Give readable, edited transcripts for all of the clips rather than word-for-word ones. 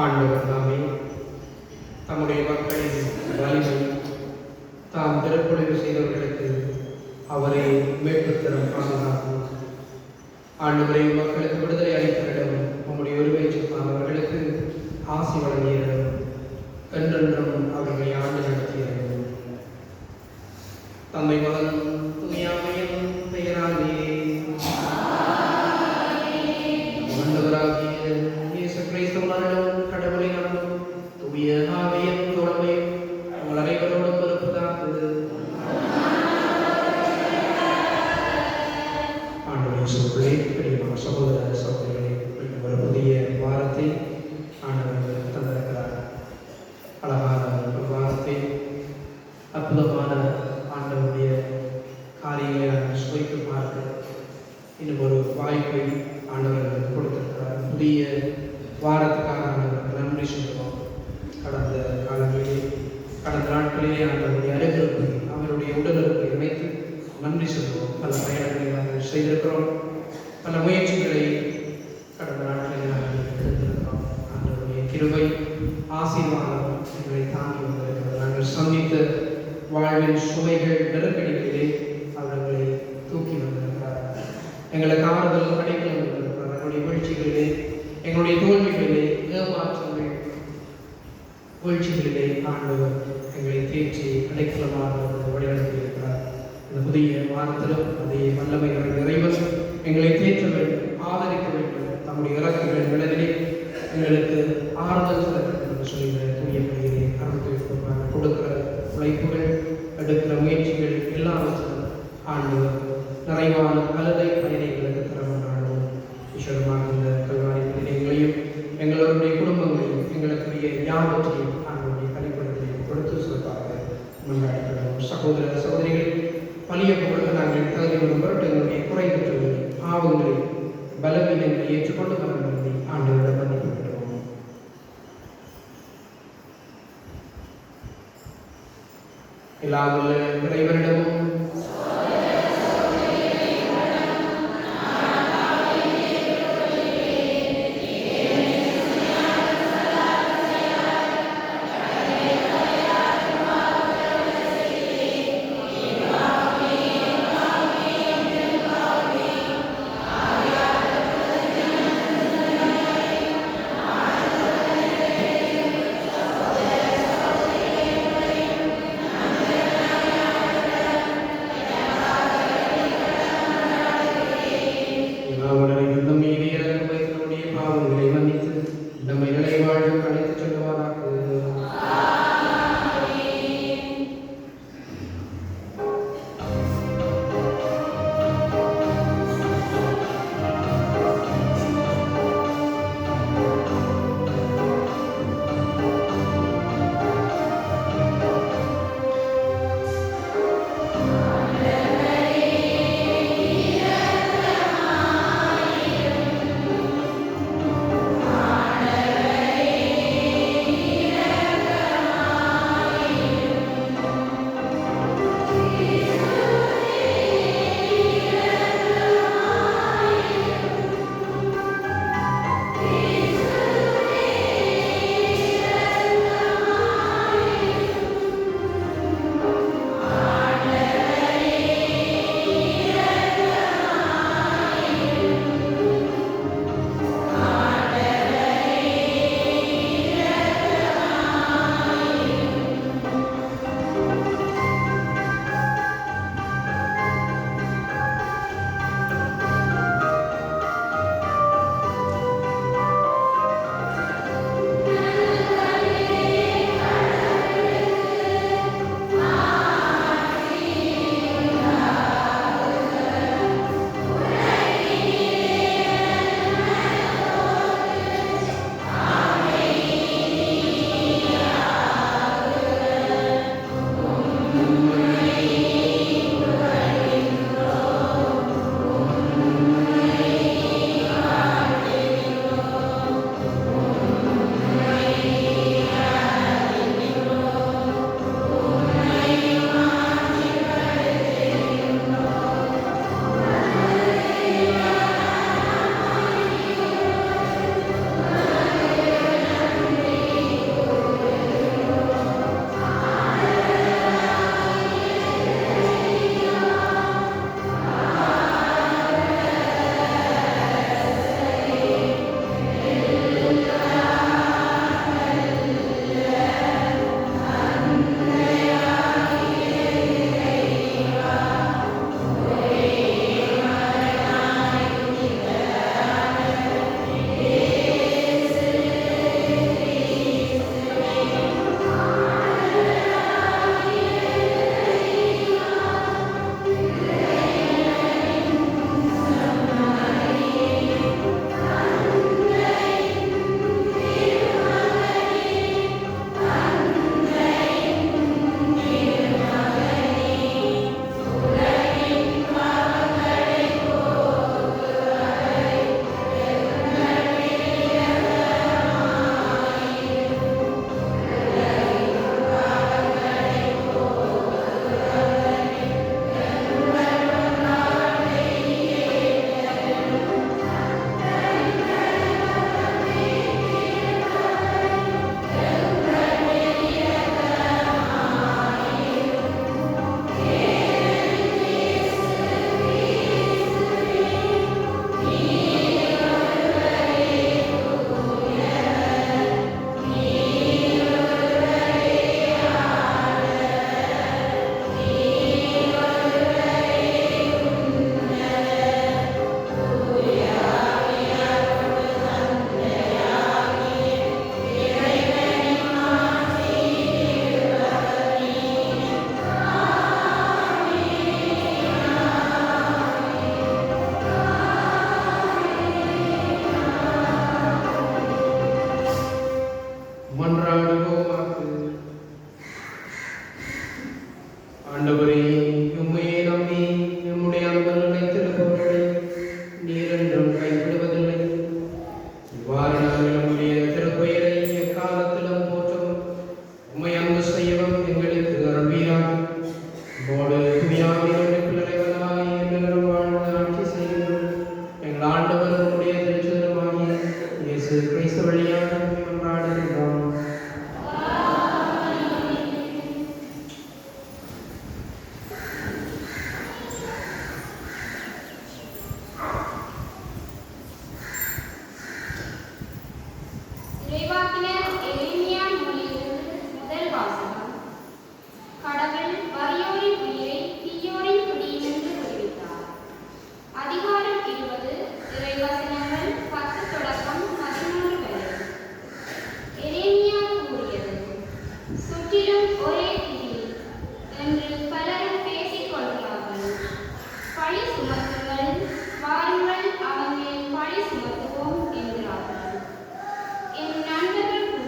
ஆண்டவர் தாமே தம்முடைய மக்களின் வலிமை தாம் திருப்பொழிவு செய்தவர்களுக்கு அவரை மீட்புத்தரம் பாதுகாக்கும். ஆண்டவரை மக்களுக்கு விடுதலை அளித்தவரிடம் உம்முடைய உரிமையாளர்களுக்கு ஆசி வழங்கியவரிடம் என்றென்றும் அவர்களை ஆண்டு நடத்தியவர்கள் தம்மை மகன் தூயாமையும் பெயராலே ஆண்டவராகிய இயேசு கிறிஸ்துவின் கடவுளின் அன்பும் தூய ஆவியின் தோழமையும் உங்கள் அனைவரோடும் இருப்பதாக. ஆண்டவரின் சொற்களே, பிரியமான சகோதர சகோதரிகளே, ஒரு புதிய வாரத்தை ஆண்டவர் தந்திருக்கிறார். அழகான ஒரு வாரத்தை, அற்புதமான ஆண்டவருடைய காரியங்களை நாங்கள் சுவைத்து பார்க்க இன்னும் ஒரு வாய்ப்பை ஆண்டவர்களுக்கு கொடுத்திருக்கிறார். புதிய வாரத்துக்காக ஆண்டவருக்கு நன்றி சொல்லுவோம். கடந்த காலங்களிலே, கடந்த நாட்களிலே ஆண்டவருடைய அறிவிப்பை, அவருடைய உடலுறுப்பை இணைத்து நன்றி சொல்லுவோம். பல பயணங்களை நாங்கள் செய்திருக்கிறோம், பல முயற்சிகளை கடந்த நாட்களில் நாங்கள் எடுத்திருக்கிறோம். ஆண்டவருடைய கிருபை ஆசீர்வாதம் எங்களை தாங்கி வந்திருக்கிறது. நாங்கள் சந்தித்த வாழ்வின் சுமைகள் நெருக்கடிகளிலே அவர்களை தூக்கி வந்திருக்கிறார். எங்களுக்கு ஆறுதல் அடைக்கலம் எங்களுடைய தோல்விகளிலே, ஏமாற்றங்கள், வீழ்ச்சிகளிலே ஆண்டவர் எங்களை தேற்றி அடைக்கலமாக வழிநடத்தியிருக்கிறார். இந்த புதிய வாரத்திலும் அதே வல்லமைகளை நிறைவர் எங்களை தேற்ற வேண்டும், ஆதரிக்க வேண்டும். நம்முடைய இறக்குகள் நிலவிலே எங்களுக்கு ஆறுதல் தர வேண்டும் என்று சொல்கிற தூய பணியிலே அருள்வாக கொடுக்கிற உழைப்புகள், எடுக்கிற முயற்சிகள் எல்லாவற்றிலும் ஆண்டவர் நிறைவான பலதை பயணிகளுக்கு தரமானோம். ஈஸ்வரமாக இந்த கல்வாரி பயணிகளையும் எங்களுடைய குடும்பங்களையும் எங்களுக்குரிய ஞாபகத்தையும் ஆண்டவருடைய கலைப்படத்தையும் கொடுத்து சிறப்பாக கொண்டாடுகிறோம். சகோதர சகோதரிகள், பலிய பொருளுக்கு நாங்கள் தகுதி வரும்பொருட்டு எங்களுடைய குறைபற்றது பாவங்களை பலவீனங்களை ஏற்றுக்கொண்டு மரணத்தை ஆண்டவரிடம் மன்னிப்பு பெறுவோம். எல்லாம் உள்ள இறைவனிடமும் கிறிஸ்து வழியாக கொண்டாடுகிறோம். வாருங்கள் அவன் மேல் பழி சுமத்துவோம் என்கிறார்கள். என் நண்பர்கள்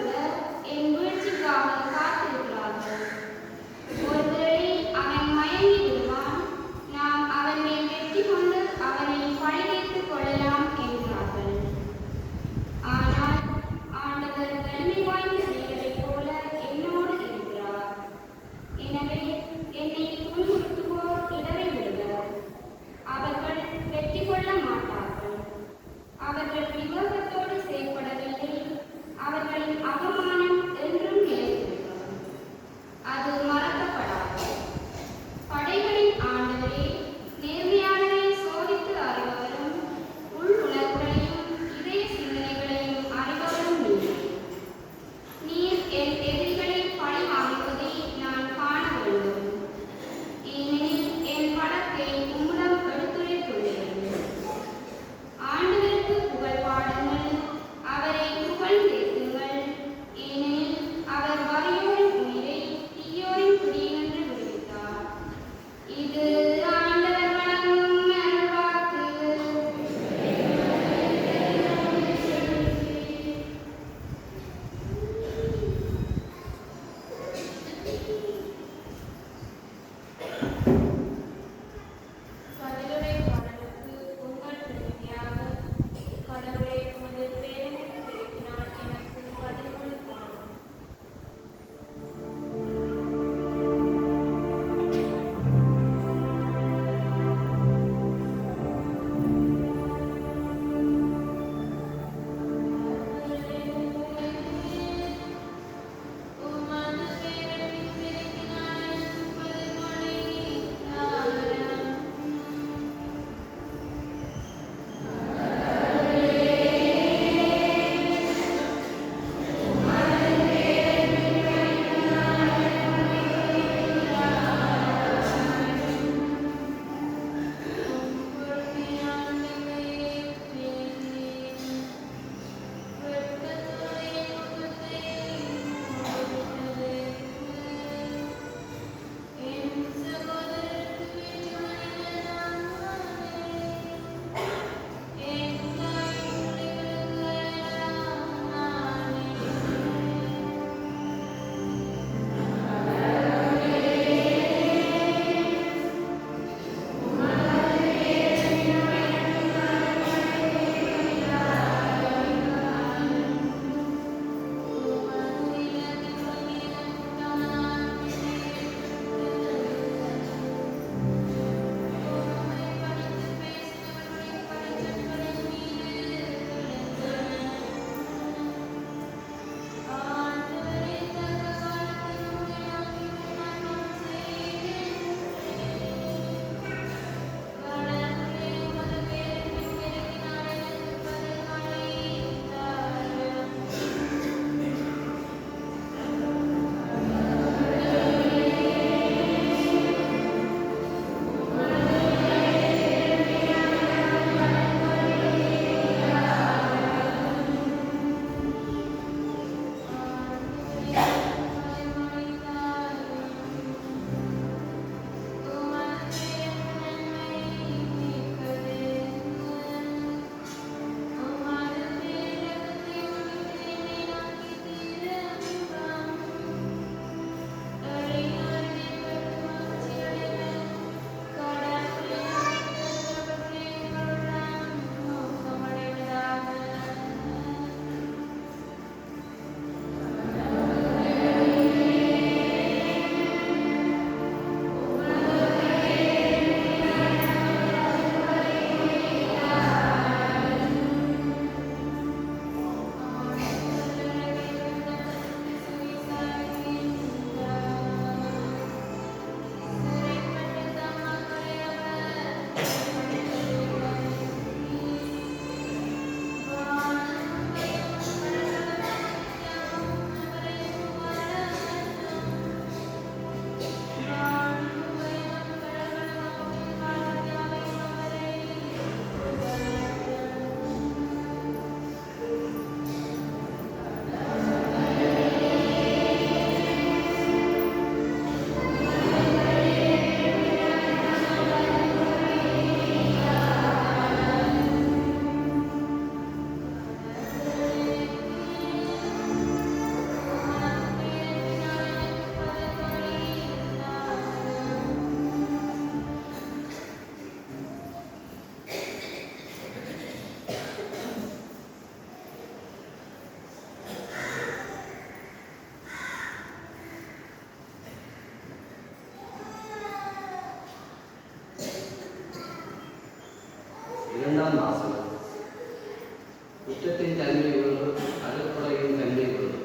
குற்றத்தின் தன்மை ஒன்று, அழுக்குறையின் தன்மை ஒன்று.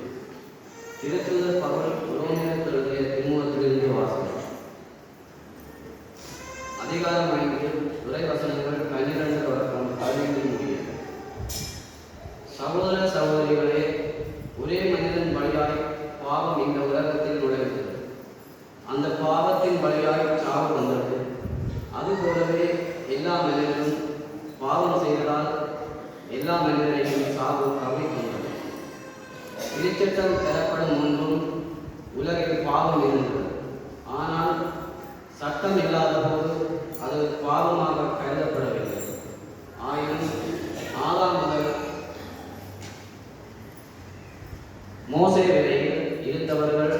திருத்தூதர் பவுல் ரோமியருக்கு எழுதிய திருமுகத்திலிருந்து வாசகம். அதிகாரம் 5, உரைவசனங்கள் 12 தொடக்கம் 15 முடிய. சகோதர சகோதரிகளே, ஒரே மனிதன் வழியாய் பாவம் இந்த உலகத்தில் நுழைந்தது. அந்த பாவத்தின் வழியாய் சாவு வந்தது. அதுபோலவே எல்லா மனிதர்களும் பாவம் செய்ததால் எல்லா மனிதரையும் சாவு கவனிக்கின்றது. திருச்சட்டம் பெறப்படும் முன்பும் உலகில் பாவம் இருந்தது. ஆனால் சட்டம் இல்லாத போது அது பாவமாக கருதப்படவில்லை. ஆயினும் ஆதாம் முதல் மோசே வரையில் இருந்தவர்கள்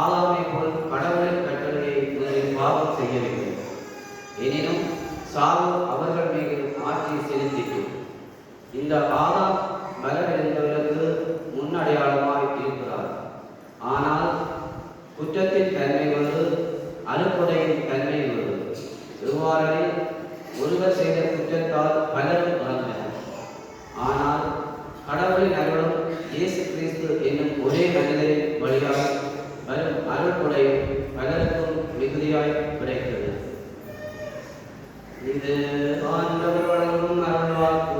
ஆதாமை போல் கடவுளின் கட்டளையை முதலில் பாவம் செய்யவில்லை. எனினும் சாவு அவர்கள் மீது ஆட்சி செலுத்திட்டு இந்த ஆதாம் பலவிருந்தவர்களுக்கு முன்னடையாளமாய் இருக்கிறார். ஆனால் குற்றத்தின் தன்மை ஒன்று, அறுப்புடையின் தன்மை ஒன்று. இவ்வாறெனில் ஒருவர் செய்த குற்றத்தால் பலரும் இறந்தனர். ஆனால் கடவுளின் அருளும் இயேசு கிறிஸ்து என்னும் ஒரே மனிதரின் வழியாக வரும் அருள்கொடையும் பலருக்கும் மிகுதியாய் கிடைத்தது. இது ஆண்டவர் வழங்கும் அருள்வாக்கு.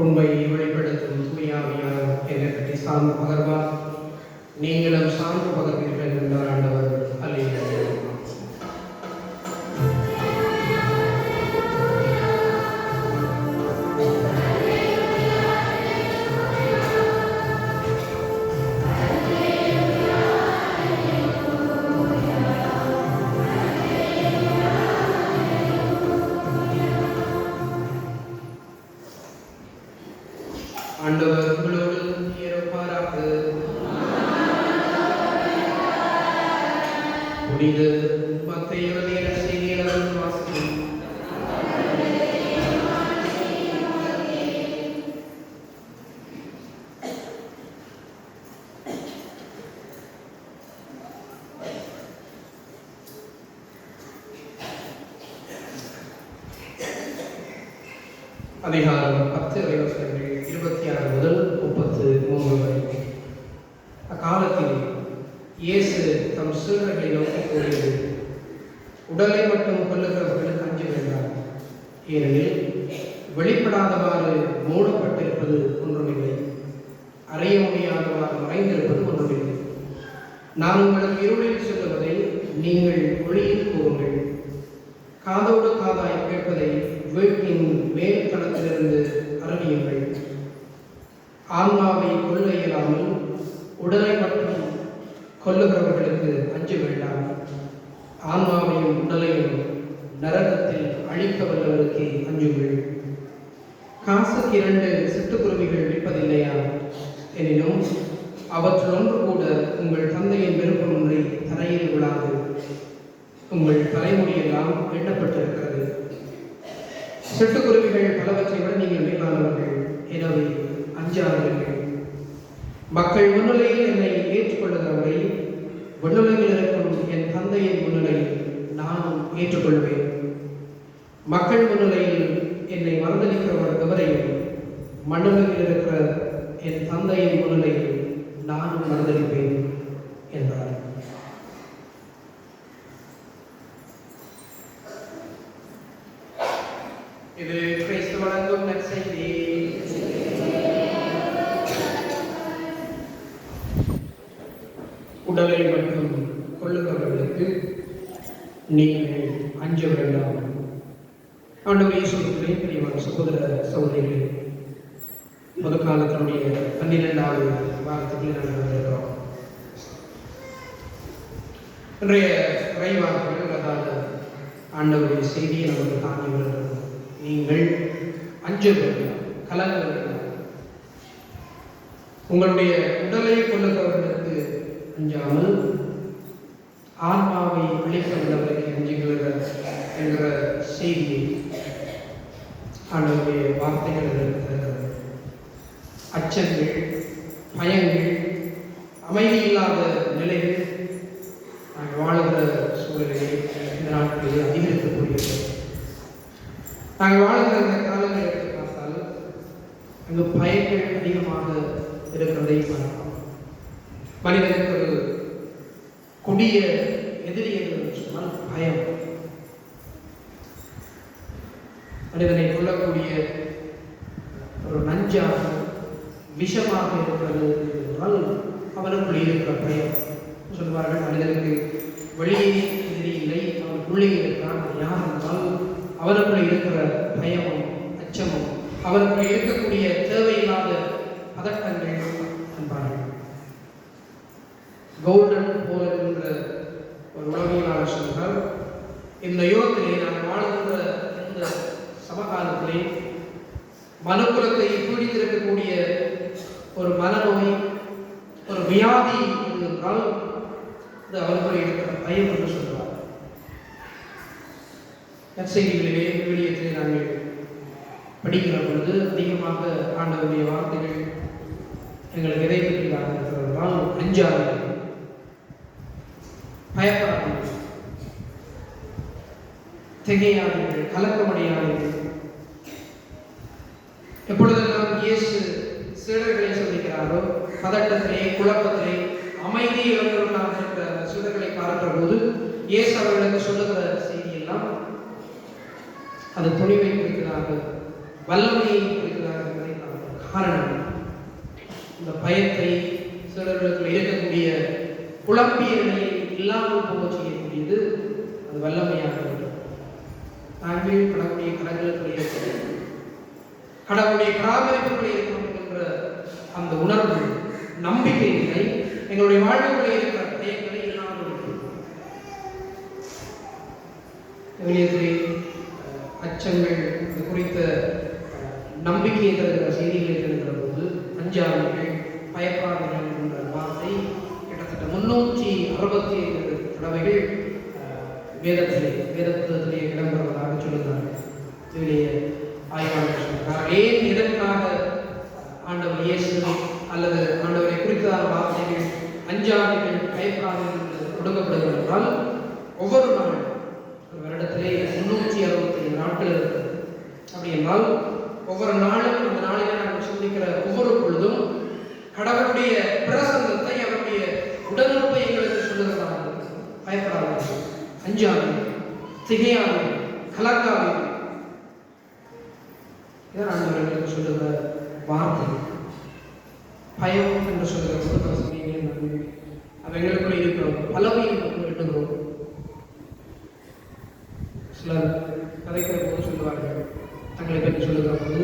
உண்மையை வெளிப்படுத்தும் தூயாவியார் என்னை பற்றி சார்ந்து பகர்வார். நீங்களும் சார்ந்து பகர்வீர்கள் என்றார் ஆண்டவர். அல்லேலூயா. ஆண்டவர் உங்களோடு இருப்பாராக. புனித மத்தேயு எழுதிய நற்செய்தியிலிருந்து வாசகம். அதிகாரம் 10 இறைவசனங்கள் 26 முதல் 33 வரை. அக்காலத்தில் இயேசு தம் சீடர்களை நோக்கி கூறியது, உடலை மட்டும் கொல்லுகிறவர்களுக்கு அஞ்ச வேண்டாம். ஏனெனில் வெளிப்படாதவாறு மூடப்பட்டிருப்பது ஒன்றுமில்லை, அறிய முடியாதவாறு மறைந்திருப்பது ஒன்றுமில்லை. நான் உங்களுக்கு இருளில் சொல்லுவதை நீங்கள் ஒளியில் கூறுங்கள். காதோடு காதாய் கேட்பதை வீட்டின் மேல் தளத்திலிருந்து அறிவியுங்கள். ஆன்மாவை கொல்ல இயலாமல் உடலை மட்டும் கொல்லுகிறவர்களுக்கு அஞ்ச வேண்டாம். ஆன்மாவையும் உடலையும் நரகத்தில் அழிக்க வல்லவருக்கு அஞ்சுங்கள். காசுக்கு 2 சிட்டுக்குருவிகள் விற்பதில்லையா? எனினும் அவற்றில் ஒன்று கூட உங்கள் தந்தையின் விருப்பமின்றி தரையில் விழாது. உங்கள் தலைமுடியெல்லாம் எண்ணப்பட்டிருக்கிறது. சிட்டுக்குருவிகள் பலவற்றை விட நீங்கள் மேலானவர்கள். எனவே அஞ்சாதீர்கள். மக்கள் முன்னிலையில் என்னை ஏற்றுக்கொள்ளுகிறவரை விண்ணுலகில் இருக்கும் என் தந்தையின் முன்னிலையில் நானும் ஏற்றுக்கொள்வேன். மக்கள் முன்னிலையில் என்னை மறுதலிக்கிறவர் எவரையும் மண்ணுலகில் இருக்கிற என் தந்தையின் முன்னிலையில் நானும் மறுதலிப்பேன் என்றார். இது கிறிஸ்து வழங்கும் நற்செய்தி. உடலை மட்டும் கொள்ளுகிறவர்களுக்கு நீங்கள் அஞ்ச வேண்டாம். ஆண்டவர் இயேசுவின் பிரியமான சகோதர சகோதரிகளே, பொதுக்காலத்தினுடைய 12வது வாரத்துக்குள்ளே நாங்கள் வந்திருக்கிறோம். இன்றைய இறைவாக்குகள், அதாவது ஆண்டவருடைய செய்தியை நமக்கு தாங்கி வருகிறது. அஞ்ச வேண்டாம், கலங்க வேண்டாம். உங்களுடைய உடலை கொள்ளுகிறவர்களுக்கு அஞ்சாமல் ஆன்மாவை அழிக்க உள்ளவர்களுக்கு அஞ்சுகிற என்ற செய்தியை ஆண்டவருடைய வார்த்தைகள் இருக்கிறது. அச்சங்கள், பயங்கள், அமைதி இல்லாத நிலைகள் நாங்கள் வாழுகிற சூழலிலே இந்த நாட்களிலே அதிகரிக்கக்கூடியது. நாங்கள் வாழ்கிற இந்த காலங்களை எடுத்து பார்த்தால் அங்கு பயங்கள் அதிகமாக இருக்கிறதை பார்க்கலாம். மனிதனுக்கு ஒரு கொடிய எதிரி என்று சொன்னால் பயம். மனிதனை கொள்ளக்கூடிய ஒரு நஞ்சாக விஷமாக இருக்கிறது என்றால் அவனுக்குள் இருக்கிற பயம். சொல்வார்கள், மனிதனுக்கு வெளியே எதிரி இல்லை, அவன் உள்ளே இருக்கிறான். யார் என்றால் அவனுக்குள் இருக்கிற பயமும் அச்சமும், அவனுக்குள் இருக்கக்கூடிய தேவையில்லாத பதட்டங்கள் என்பார்கள். கோல்டன் போல் என்ற ஒரு உளவியலாளர் சொன்னார், இந்த யுகத்திலே நான் வாழ்கின்ற இந்த சமகாலத்திலே மனுக்குலத்தை பீடித்திருக்கக்கூடிய ஒரு மனநோய், ஒரு வியாதி என்றால் அது அவர்களுடைய இருக்கிற பயம் என்று சொல்வார். நற்செய்திகளிலே விவிலியத்திலே நாங்கள் படிக்கிற பொழுது அதிகமாக ஆண்டவருடைய வார்த்தைகள் எங்களுக்கு எதை பற்றியாக இருக்கிறதால் அஞ்சாதீர்கள், பயப்படாதீர்கள், திகையாதீர்கள், கலக்கமடையாதீர்கள். எப்பொழுதெல்லாம் இயேசு சீடர்களை சந்திக்கிறாரோ பதட்டத்திலே, குழப்பத்திலே, அமைதி இழந்தவர்களாக இருக்கிற சீடர்களை பார்க்கிற போது இயேசு அவர்களுக்கு சொல்லுகிற செய்தியெல்லாம் அது துணிவை குறித்ததாக, வல்லமையை குறித்ததாக என்பதை காரணம். இந்த பயத்தை சீடர்களுக்கு இருக்கக்கூடிய குழம்பிய நிலையை இல்லாமல் போக செய்யக்கூடியது அது வல்லமையாக இருக்கும். நாங்கள் கடவுளுடைய கடவுளுக்குரிய கடவுளுடைய பராமரிப்புகளை இருக்கின்ற அந்த உணர்வு, நம்பிக்கை நிலை எங்களுடைய வாழ்வுகளை இருக்கிற பயங்களை இல்லாமல் இருக்கும். அச்சங்கள் இது குறித்த நம்பிக்கையை தருகிற செய்திகளை தருகிற போது அஞ்சாதீர்கள், பயப்படாதீர்கள் என்ற வார்த்தை கிட்டத்தட்ட 365 தடவைகள் வேத புத்தகத்திலே இடம்பெறுவதாக சொல்லுகிறார்கள். இதிலேயே ஆய்வாளர்கள் சொல்கிறார்கள், ஏன் எதற்காக ஆண்டவர் இயேசு அல்லது ஆண்டவரை குறித்ததான வார்த்தைகள் அஞ்சாதீர்கள், பயப்படாதீர்கள் என்று கொடுக்கப்படுகிறது என்றால் ஒவ்வொரு நாளும் ஒரு வருடத்திலே 365 நாட்கள் இருக்கிறது. அப்படி என்றால் ஒவ்வொரு நாளும் அந்த நாளிலே நாங்கள் சிந்திக்கிற ஒவ்வொரு பொழுதும் கடவுளுடைய பிரசன்னத்தை, அவருடைய உடனுறுப்பை எங்களுக்கு சொல்லுகிறதாக பயப்படாதீர்கள், அஞ்சாதீர்கள், திகையாதீர்கள், கலங்காதீர்கள். இதான் ஆண்டவர்களுக்கு சொல்லுகிற வார்த்தை. பயம் என்று சொல்கிற பொழுது சமயங்களில் அவைகளுக்குள்ள இருக்கிறோம் பலவையும் எட்டுகிறோம். சிலர் கதைக்கிற போது சொல்லுவார்கள், தங்களை பற்றி சொல்லுகிற போது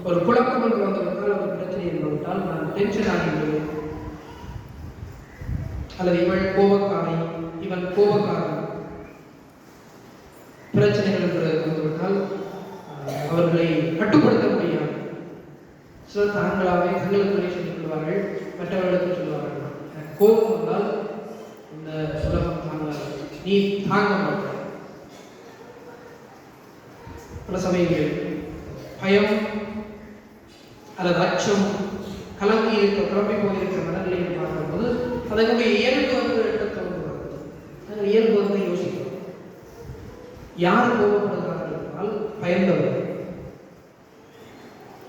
ஒரு குழப்பம் என்று வந்துவிட்டால், ஒரு பிரச்சனை என்று வந்துவிட்டால் நான் டென்ஷன் ஆகின்றேன், அல்லது இவள் கோபக்காரை, இவன் கோபக்காரன், பிரச்சனைகள் என்று வந்துவிட்டால் அவர்களை கட்டுப்படுத்த முடியாது. சிலர் தாங்களாகவே தங்களுக்குள்ளே சொல்லிக் கொள்வார்கள், மற்றவர்களுக்கு சொல்வார்கள், கோபம் வந்தால் இந்த உலகம் தாங்காது, நீ தாங்க மாட்டாய். பல சமயங்களில் பயம் அல்லது அச்சம் கலங்கி இருக்க, குழம்பி போயிருக்கிற மனநிலையை பார்க்கும்போது அதனுடைய இயல்பு வந்து தோன்றுகிறது. இயல்பு வந்து யோசிக்கிறோம், யார் கோபப்படுகிறார்கள் என்றால் பயந்தவர்கள்.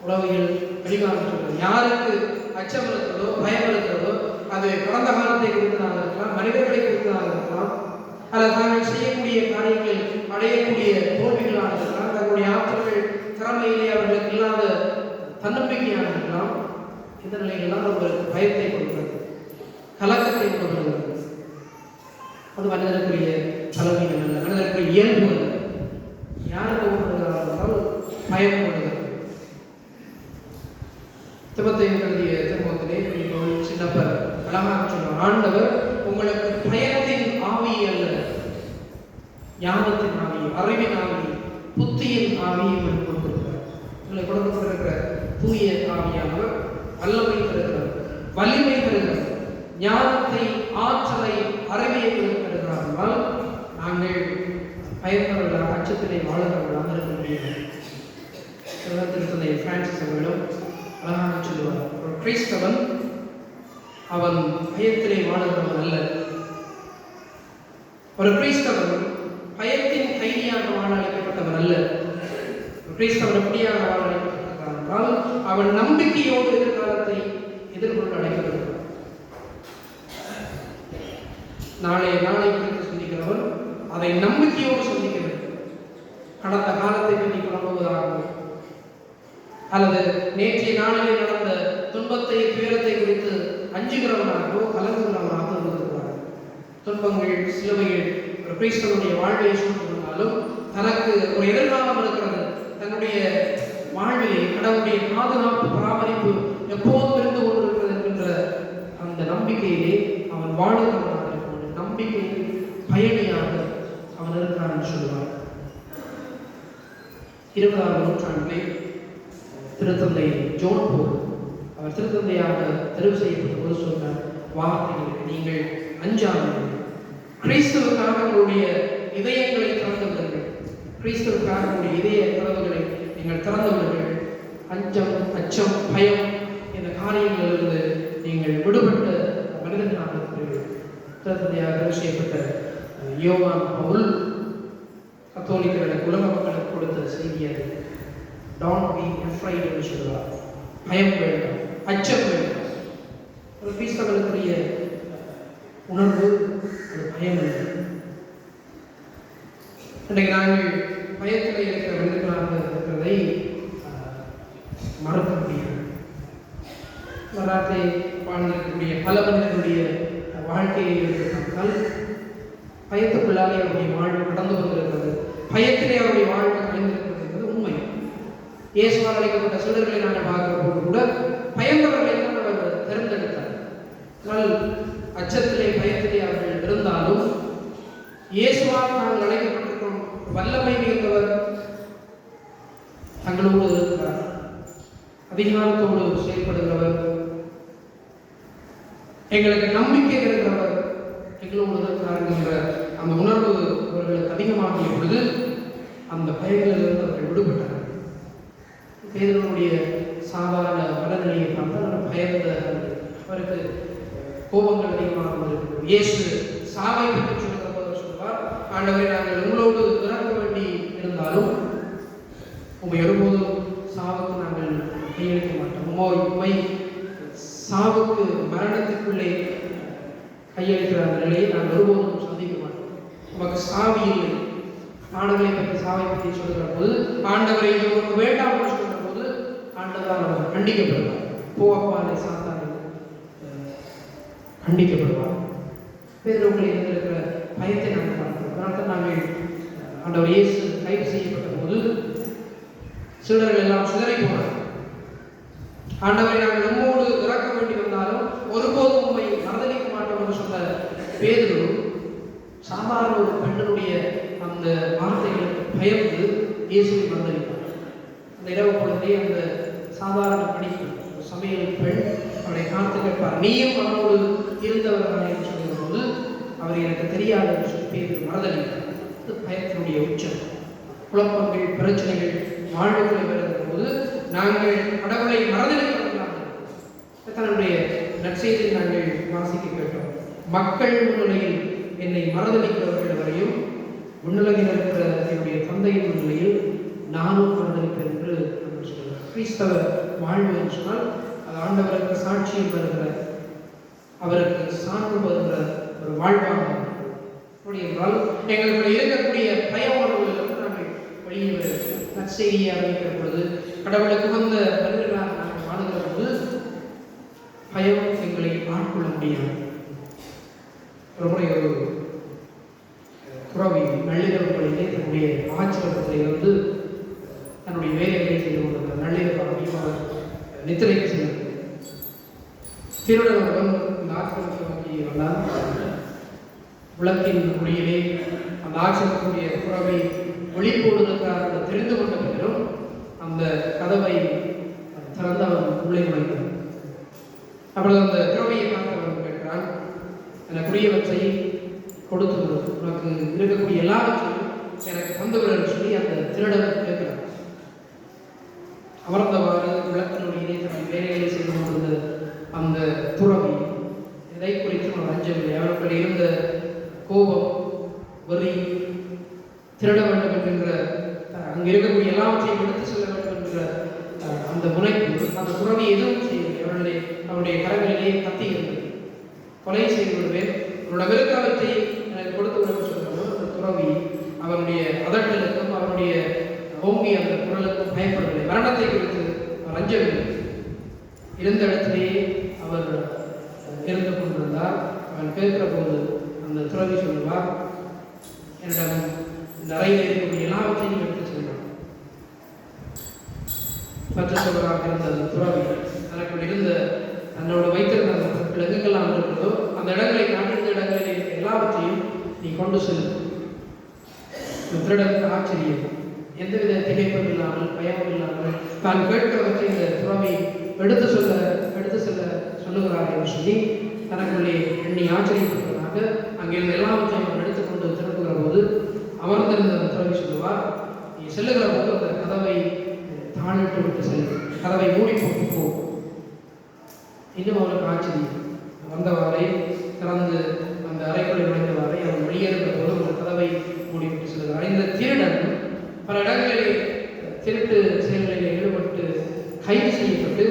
உளவியல் வெளிக்காலம் சொல்றது, யாருக்கு அச்சம் இருக்கிறதோ, பயம் இருக்கிறதோ, அது கடந்த காலத்தை குறித்ததாக இருக்கலாம், மனிதர்களை குறித்ததாக இருக்கலாம், அல்லது தாங்கள் செய்யக்கூடிய காரியங்கள் அடையக்கூடிய தோல்விகளாக இருக்கலாம், தங்களுடைய ஆற்றல்கள் திறமையிலே அவர்களுக்கு இல்லாத தன்னம்பிக்கையாக இருக்கலாம். இந்த நிலைகள்லாம் அவர்களுக்கு பயத்தை கொடுக்கிறது, கலக்கத்தை கொடுக்கிறது. அது மனிதனுக்குரிய பலவீனம் அல்ல, மனிதனுக்குரிய இயல்பு அல்ல. யார் கோபப்படுகிறார்கள் என்றால் பயப்படுகிறது. திமுத்தையும் கருதிய திருமுகத்திலே சின்னப்பர் அழகாக சொல்வார், ஆண்டவர் உங்களுக்கு பயத்தின் ஆவி அல்ல, ஞானத்தின் ஆவி, அறிவின் ஆவி, புத்தியின் ஆவியை கொடுத்திருக்கிறார். உங்களை கொடுக்க தூய ஆவியானவர் வல்லமை தருகிறார், வலிமை தருகிறார், ஞானத்தை, ஆற்றலை, அறிவியை தருகிறார் என்றால் நாங்கள் பயந்தவர்களாக, அச்சத்திலே வாழ்கிறவர்களாக இருக்க முடியாது. திருத்தந்தை பிரான்சிஸ் அவர்களும் அழகாக சொல்லுவார், ஒரு கிறிஸ்தவன் அவன் பயத்திலே வாழ்கிறவன் அல்ல. ஒரு கிறிஸ்தவன் பயத்தின் கைதியாக வாழ அழைக்கப்பட்டவன் அல்ல. ஒரு கிறிஸ்தவன் எப்படியாக வாழ அழைக்கப்பட்டிருக்கிறான் என்றால் அவன் நம்பிக்கையோடு எதிர்காலத்தை எதிர்கொண்டு அழைக்கப்படுகிறான். நாளை குறித்து சிந்திக்கிறவன் அதை நம்பிக்கையோடு சிந்திக்க வேண்டும். கடந்த காலத்தை பற்றி புலம்புவதாகவும் அல்லது நேற்றைய நாளிலே நடந்த துன்பத்தை, துயரத்தை குறித்து அஞ்சுகிறவனாகவோ கலங்குகிறவனாக இருந்திருக்கிறார். துன்பங்கள், சிலுவைகள் ஒரு கிறிஸ்தவனுடைய வாழ்வை சூழ்ந்திருந்தாலும் தனக்கு ஒரு எதிர்காலம் இருக்கிறது, தன்னுடைய வாழ்விலே கடவுளுடைய பாதுகாப்பு, பராமரிப்பு எப்போதும் இருந்து கொண்டிருக்கிறது என்கின்ற அந்த நம்பிக்கையிலே அவன் வாழ்கிறவனாக இருக்கிற நம்பிக்கையின் பயணியாக அவன் இருக்கிறான் என்று சொல்லுவார். 20ஆம் நூற்றாண்டிலே திருத்தந்தை ஜோன் போல் அவர் திருத்தந்தையாக தெரிவு செய்யப்பட்ட போது சொன்ன வார்த்தைகள், நீங்கள் அஞ்சாதீர்கள், கிறிஸ்துவுக்காக உங்களுடைய இதயங்களை திறந்து விடுங்கள், கிறிஸ்துவுக்காக உங்களுடைய இதய கதவுகளை நீங்கள் திறந்து விடுங்கள், அச்சம், பயம் இந்த காரியங்களிலிருந்து நீங்கள் விடுபட்ட மனிதர்களாக இருக்கிறீர்கள். திருத்தந்தையாக தெரிவு செய்யப்பட்ட யோவான் பவுல் கத்தோலிக்கர்களுக்கு, உலக மக்களுக்கு கொடுத்த செய்தியை Don't be afraid என்று சொல்லுவார். பயம் வேண்டாம், அச்சம் வேண்டாம். ஒரு கிறிஸ்தவனுக்குரிய உணர்வு ஒரு பயம் இல்லை. இன்றைக்கு நாங்கள் பயத்தில் இருக்கிற மனிதர்களாக இருக்கிறதை மறக்க முடியாது. வரலாற்றை வாழ்ந்திருக்கக்கூடிய பல மனிதர்களுடைய வாழ்க்கையை பார்த்தால் பயத்துக்குள்ளாலே அவருடைய வாழ்வு கடந்து கொண்டிருக்கிறது, பயத்திலே அவருடைய வாழ்வு கலைந்திருக்கிறது என்பது உண்மை. இயேசுவால் அழைக்கப்பட்ட சீடர்களை நாங்கள் பார்க்கிற போது கூட பயந்தவர்களை தான் அவர் தேர்ந்தெடுத்தார். ஆனால் அச்சத்திலே, பயத்திலே அவர்கள் இருந்தாலும் இயேசுவால் நாங்கள் அழைக்கப்பட்டிருக்கிறோம், வல்லமை மிகுந்தவர் தங்களோடு இருக்கிறார், அதிகாரத்தோடு செயல்படுகிறவர், எங்களுக்கு நம்பிக்கை இருக்கிறவர் எங்களோடு இருக்கிறார் என்ற அந்த உணர்வு அவர்களுக்கு அதிகமாகிய பொழுது அந்த பயங்களிலிருந்து அவர்கள் விடுபட்டார்கள். பேதனுடைய சாதாரண மனநிலையை பார்த்தால் அவர் பயந்த, அவருக்கு கோபங்கள் அதிகமாக இருக்கிறது. இயேசு சாவை பற்றி சொல்லுகிற போது சொல்வார், ஆண்டவரை நாங்கள் உங்களோடு இறக்க வேண்டி இருந்தாலும் உண்மை ஒருபோதும் சாவுக்கு நாங்கள் கையெழுக்க மாட்டோம், உண்மை சாவுக்கு மரணத்துக்குள்ளே கையெழுக்கிற அந்த நிலையை நாங்கள் ஒருபோதும் சந்திக்க மாட்டோம். நமக்கு சாவி இல்லை. ஆண்டவரை பற்றி, சாவை பற்றி சொல்கிற போது ஆண்டவரை உங்களுக்கு வேண்டாம் என்று சொல்கிற போது ஆண்டவரால் அவர் கண்டிக்கப்படுவார். போவாப்பாலை சாத்தானை கண்டிக்கப்படுவார். பேதருக்குள்ளே இருந்திருக்கிற பயத்தை நாங்கள் பார்க்கிறோம். அதனால்தான் நாங்கள் ஆண்டவர் இயேசு கைது செய்யப்பட்ட போது சீடர்கள் எல்லாம் சிதறி போனார். ஆண்டவரை நாங்கள் நம்மோடு இறக்க வேண்டி வந்தாலும் ஒருபோதும் உண்மை மறந்தளிக்க மாட்டோம் என்று சொன்ன பேதுரு சாதாரண ஒரு பெண்ணுடைய அந்த வார்த்தைகளுக்கு பயந்து இயேசுவை மறந்தளித்தார். அந்த இரவு பொழுதே அந்த சாதாரண படிப்பு சமையல் பெண் அவரை காத்து கேட்பார், நீயும் அவனோடு இருந்தவர்கள் என்று சொல்கிற போது அவர் எனக்கு தெரியாது என்று சொல்லி பேதுரு மறந்தளித்தார். பயத்தினுடைய உச்சம். குழப்பங்கள், பிரச்சனைகள் வாழ்வுகளை வருகிற போது நாங்கள் கடவுளை மறந்தளிக்கலாம். தன்னுடைய நற்செய்தியை நாங்கள் வாசிக்க கேட்டோம். மக்கள் முன்னிலையில் என்னை மறந்தளிக்கிறவர்கள் வரையும் முன்னிலையில் இருக்கிற என்னுடைய தந்தையின் முன்னிலையில் நானும் மறந்தளிப்பேன் என்று நம்ம சொல்லுவோம். கிறிஸ்தவ வாழ்வு என்று சொன்னால் அது ஆண்டவருக்கு சாட்சியம் வருகிற, அவருக்கு சான்று வருகிற ஒரு வாழ்வாக என்றால் எங்களுக்கு இருக்கக்கூடிய பய உணர்வுகளிலிருந்து நாங்கள் வெளியே வருகிறோம். நற்செய்தியை அறிவிக்கிற பொழுது, கடவுளுக்கு வந்த மனிதர்களாக நாங்கள் வாழுகிற போது பயம் எங்களை ஆட்கொள்ள முடியாது. ஒரு முறை ஒரு துறவி நள்ளிரவு பணியிலே தன்னுடைய ஆச்சரியத்திலே வந்து தன்னுடைய வேலைகளை செய்து கொண்டிருந்த நள்ளிரவு அதிகமாக நித்திரைக்கு சென்றது. திருடனுடன் இந்த ஆச்சரியத்தை நோக்கி வந்தால் விளக்கின் ஒளியிலே அந்த ஆச்சரியக்கூடிய துறவை ஒளி போடுவதற்காக தெரிந்து கொண்ட பின்னரும் அந்த கதவை திறந்து எல்லாவற்றையும் எடுத்து செல்ல வேண்டும் என்ற அந்த முனைப்பு அந்த துறவி எதுவும் செய்யவில்லை. அவருடைய கரங்களிலே கத்தி இருந்தது. கொலை செய்து விடுவேன், அவரோட விருக்கவற்றை எனக்கு கொடுத்து விட சொல்லும்போது அந்த துறவி அவருடைய அதட்டலுக்கும் அவருடைய ஓங்கிய அந்த குரலுக்கும் பயப்படவில்லை. மரணத்தை குறித்து அவர் அஞ்சவில்லை. இருந்த இடத்திலேயே அவர் இருந்து கொண்டிருந்தார். அவன் கேட்கிற போது அந்த துறவி சொல்லுவார், என்னிடம் இந்த அறையில் இருக்கக்கூடிய எல்லாவற்றையும் எடுத்து செல்வார். பற்றத்தவராக இருந்த அந்த துறவி தனக்குள் இருந்த தன்னோடு வைத்திருந்த அந்த பொருட்கள் எங்கெல்லாம் இருக்கிறதோ அந்த இடங்களை காட்டிருந்த இடங்களில் இருக்க எல்லாவற்றையும் நீ கொண்டு செல். திருடனுக்கு ஆச்சரியம், எந்தவித திகைப்பும் இல்லாமல் பயமும் இல்லாமல் தான் கேட்கிறவற்றை இந்த துறவி எடுத்து செல்ல சொல்லுகிறார் என்று சொல்லி தனக்குள்ளே எண்ணி ஆச்சரியப்படுவதாக அங்கிருந்து எல்லாவற்றையும் அவர் எடுத்துக்கொண்டு திரும்புகிற போது அமர்ந்திருந்த அந்த துறவி சொல்லுவார், நீ செல்லுகிற போது அந்த கதவை தாளிட்டு விட்டு செல்லும், கதவை மூடி போட்டு போ. இன்னும் அவனுக்கு ஆச்சரியம். வந்தவாறே திறந்து அந்த அறைக்குள்ளே நுழைந்தவாறே அவன் வெளியேறுகிற போது அந்த கதவை மூடிவிட்டு செல்கிறார். இந்த திருடன் பல இடங்களிலே திருட்டு செயல்களில் ஈடுபட்டு கைது செய்யப்பட்டு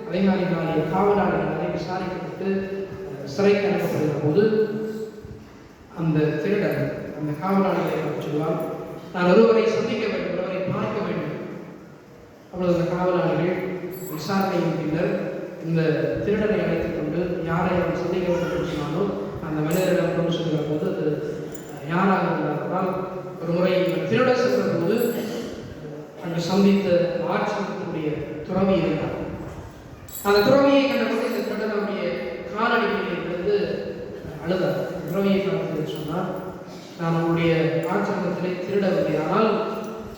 அதிகாரிகளாலே காவலாளர்களாலே விசாரிக்கப்பட்டு சிறைக்கு அனுப்பப்படுகிற போது அந்த திருடன் அந்த காவலாளிகளை சொல்வார், நான் ஒருவரை சந்திக்க வேண்டும், ஒருவரை பார்க்க வேண்டும். அப்பொழுது அந்த காவலாளிகள் விசாரணையின் பின்னர் இந்த திருடனை அழைத்துக் கொண்டு யாரை அவன் சந்திக்க வேண்டும் என்று சொன்னாலோ அந்த மனிதரிடம் கொண்டு செல்கிற போது அது யாராக இருந்தால் ஒரு முறை திருட சென்ற போது அங்கு சந்தித்த ஆட்சியத்தினுடைய துறவி இருந்தார். அந்த துறவியை கண்டபோது இந்த திருடனுடைய காலடிகளில் இருந்து அழுதார். துறவியை பார்த்து சொன்னார், நான் உங்களுடைய ஆசிரமத்திலே திருடவில்லை, ஆனால்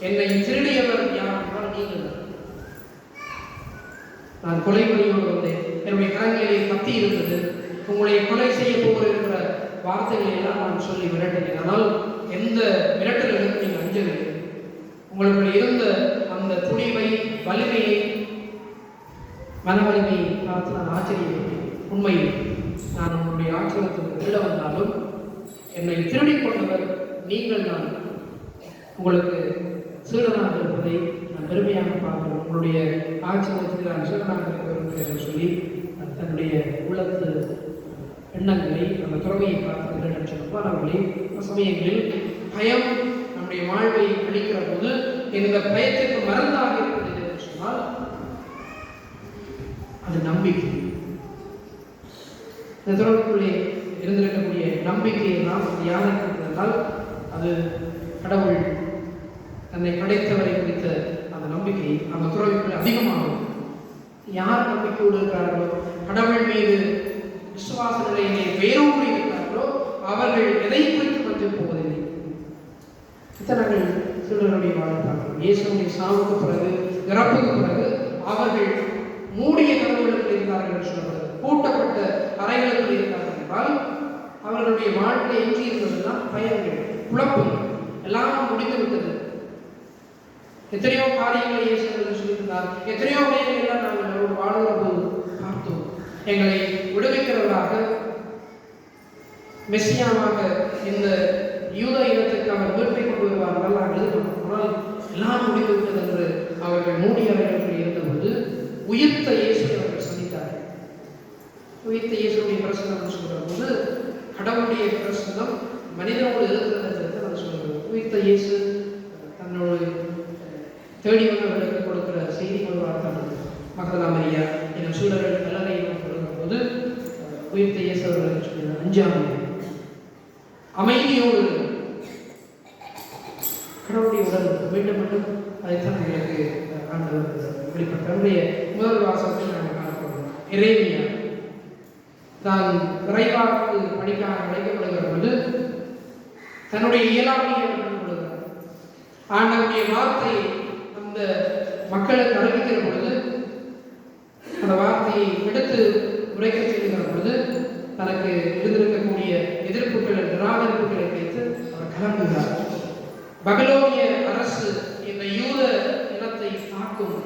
என்னை திருடியவர் யார் என்றால் நீங்கள். நான் கொலை பணியோடு வந்தேன், என்னுடைய கரங்களிலே கத்தி இருந்தது, உங்களை கொலை செய்ய போகிற வார்த்தைகளை எல்லாம் நான் சொல்லி மிரட்டினேன். ஆனால் எந்த மிரட்டல்களுக்கு நீங்கள் அஞ்சவில்லை. உங்களுக்குள் இருந்த அந்த துணிவை, வலிமையை, மன வலிமையை பார்த்து நான் ஆச்சரியப்பட்டேன். உண்மையில் நான் உங்களுடைய ஆச்சரியத்துக்கு திருட வந்தாலும் என்னை திருடிக் கொண்டவர் நீங்கள். நான் உங்களுக்கு சீடனாக இருப்பதை நான் பெருமையாக பார்க்கிறேன். உங்களுடைய ஆச்சரியத்துக்கு நான் சீடனாக இருக்கிறேன் என்று சொல்லி தன்னுடைய உள்ளத்து எண்ணங்களை அந்த துறவியை பார்த்து சொல்லுவார். அவர்களை சமயங்களில் பயம் நம்முடைய வாழ்வை அளிக்கிற போது இந்த பயத்திற்கு மருந்தாக இருப்பது என்று சொன்னால் அது நம்பிக்கை. இந்த துறவுக்குள்ளே இருந்திருக்கக்கூடிய நம்பிக்கையை நாம் யாருக்கு இருந்தால் அது கடவுள் தன்னை படைத்தவரை குறித்த அந்த நம்பிக்கை அந்த துறவுக்குள்ளே அதிகமாகும். யார் நம்பிக்கையோடு இருக்கிறார்களோ, கடவுள் மீது விசுவாச நிலையிலே வேரூன்றி இருக்கிறார்களோ அவர்கள் எதை குறித்து மஞ்சள் போவதில்லை. இத்தனைகள் சீடர்களுடைய வாழ்த்தார்கள். இயேசுடைய சாவுக்கு பிறகு, இறப்புக்கு பிறகு அவர்கள் மூடிய கதவுகளுக்கு இருந்தார்கள் என்று சொல்லப்படுகிறது. பூட்டப்பட்ட அறைகளுக்கு இருந்தார்கள் என்றால் அவர்களுடைய வாழ்க்கை எஞ்சி இருந்ததுதான் பயங்கள், குழப்பங்கள் எல்லாம் முடிந்து விட்டது. எத்தனையோ காரியங்களை இயேசு சொல்லியிருந்தார். எத்தனையோ விடயங்களை எல்லாம் நாங்கள் வாழ்கிற போது பார்த்தோம். எங்களை விடுவிக்கிறவராக, மெஸ்ஸியாவாக இந்த யூத இனத்துக்கு அவர் மீட்பை கொண்டு வருவார்கள். ஆனால் எல்லாம் முடிந்து விட்டது என்று அவர்கள் மூடிய அறைகளில் இருந்தபோது உயிர்த்த இயேசுவை அவர்கள் சந்தித்தார்கள். உயிர்த்த இயேசுடைய பிரசங்கம் சொல்கிற போது கடவுளுடைய பிரசங்கம் மனிதனோடு இருக்கிறது என்று அவர் சொல்கிறது. உயிர்த்த இயேசு தன்னோடு தேடி வந்தவர்களுக்கு கொடுக்கிற செய்தி ஒரு வார்த்தை, மகதலா மரியா எனும் சூழல்கள் கல்லறையில் கொடுக்கிற போது உயிர்த்த இயேசு அவர்களுக்கு சொல்கிறார், அஞ்சாமல் அமைதியோடு கடவுளுடைய உடல் மீண்டும் மீண்டும் அதைத்தான் எங்களுக்கு ஆண்டவர் வெளிப்பட்ட தன்னுடைய முதல் வாசகத்தில் நாங்கள் காணப்படுவோம். எரேமியா தான் விரைவாக்கு படிக்காக அழைக்கப்படுகிற போது தன்னுடைய இயலாமையை கொடுக்கிறார். ஆண்டவருடைய வார்த்தையை அந்த மக்களுக்கு அறிவிக்கிற பொழுது, அந்த வார்த்தையை எடுத்து உரைக்க செய்கிற பொழுது தனக்கு இருந்திருக்கக்கூடிய எதிர்ப்புகளை, நிராகரிப்புகளை வைத்து அவர் கிளம்புகிறார். பபிலோனிய அரசு இந்த யூத இனத்தை தாக்கும்.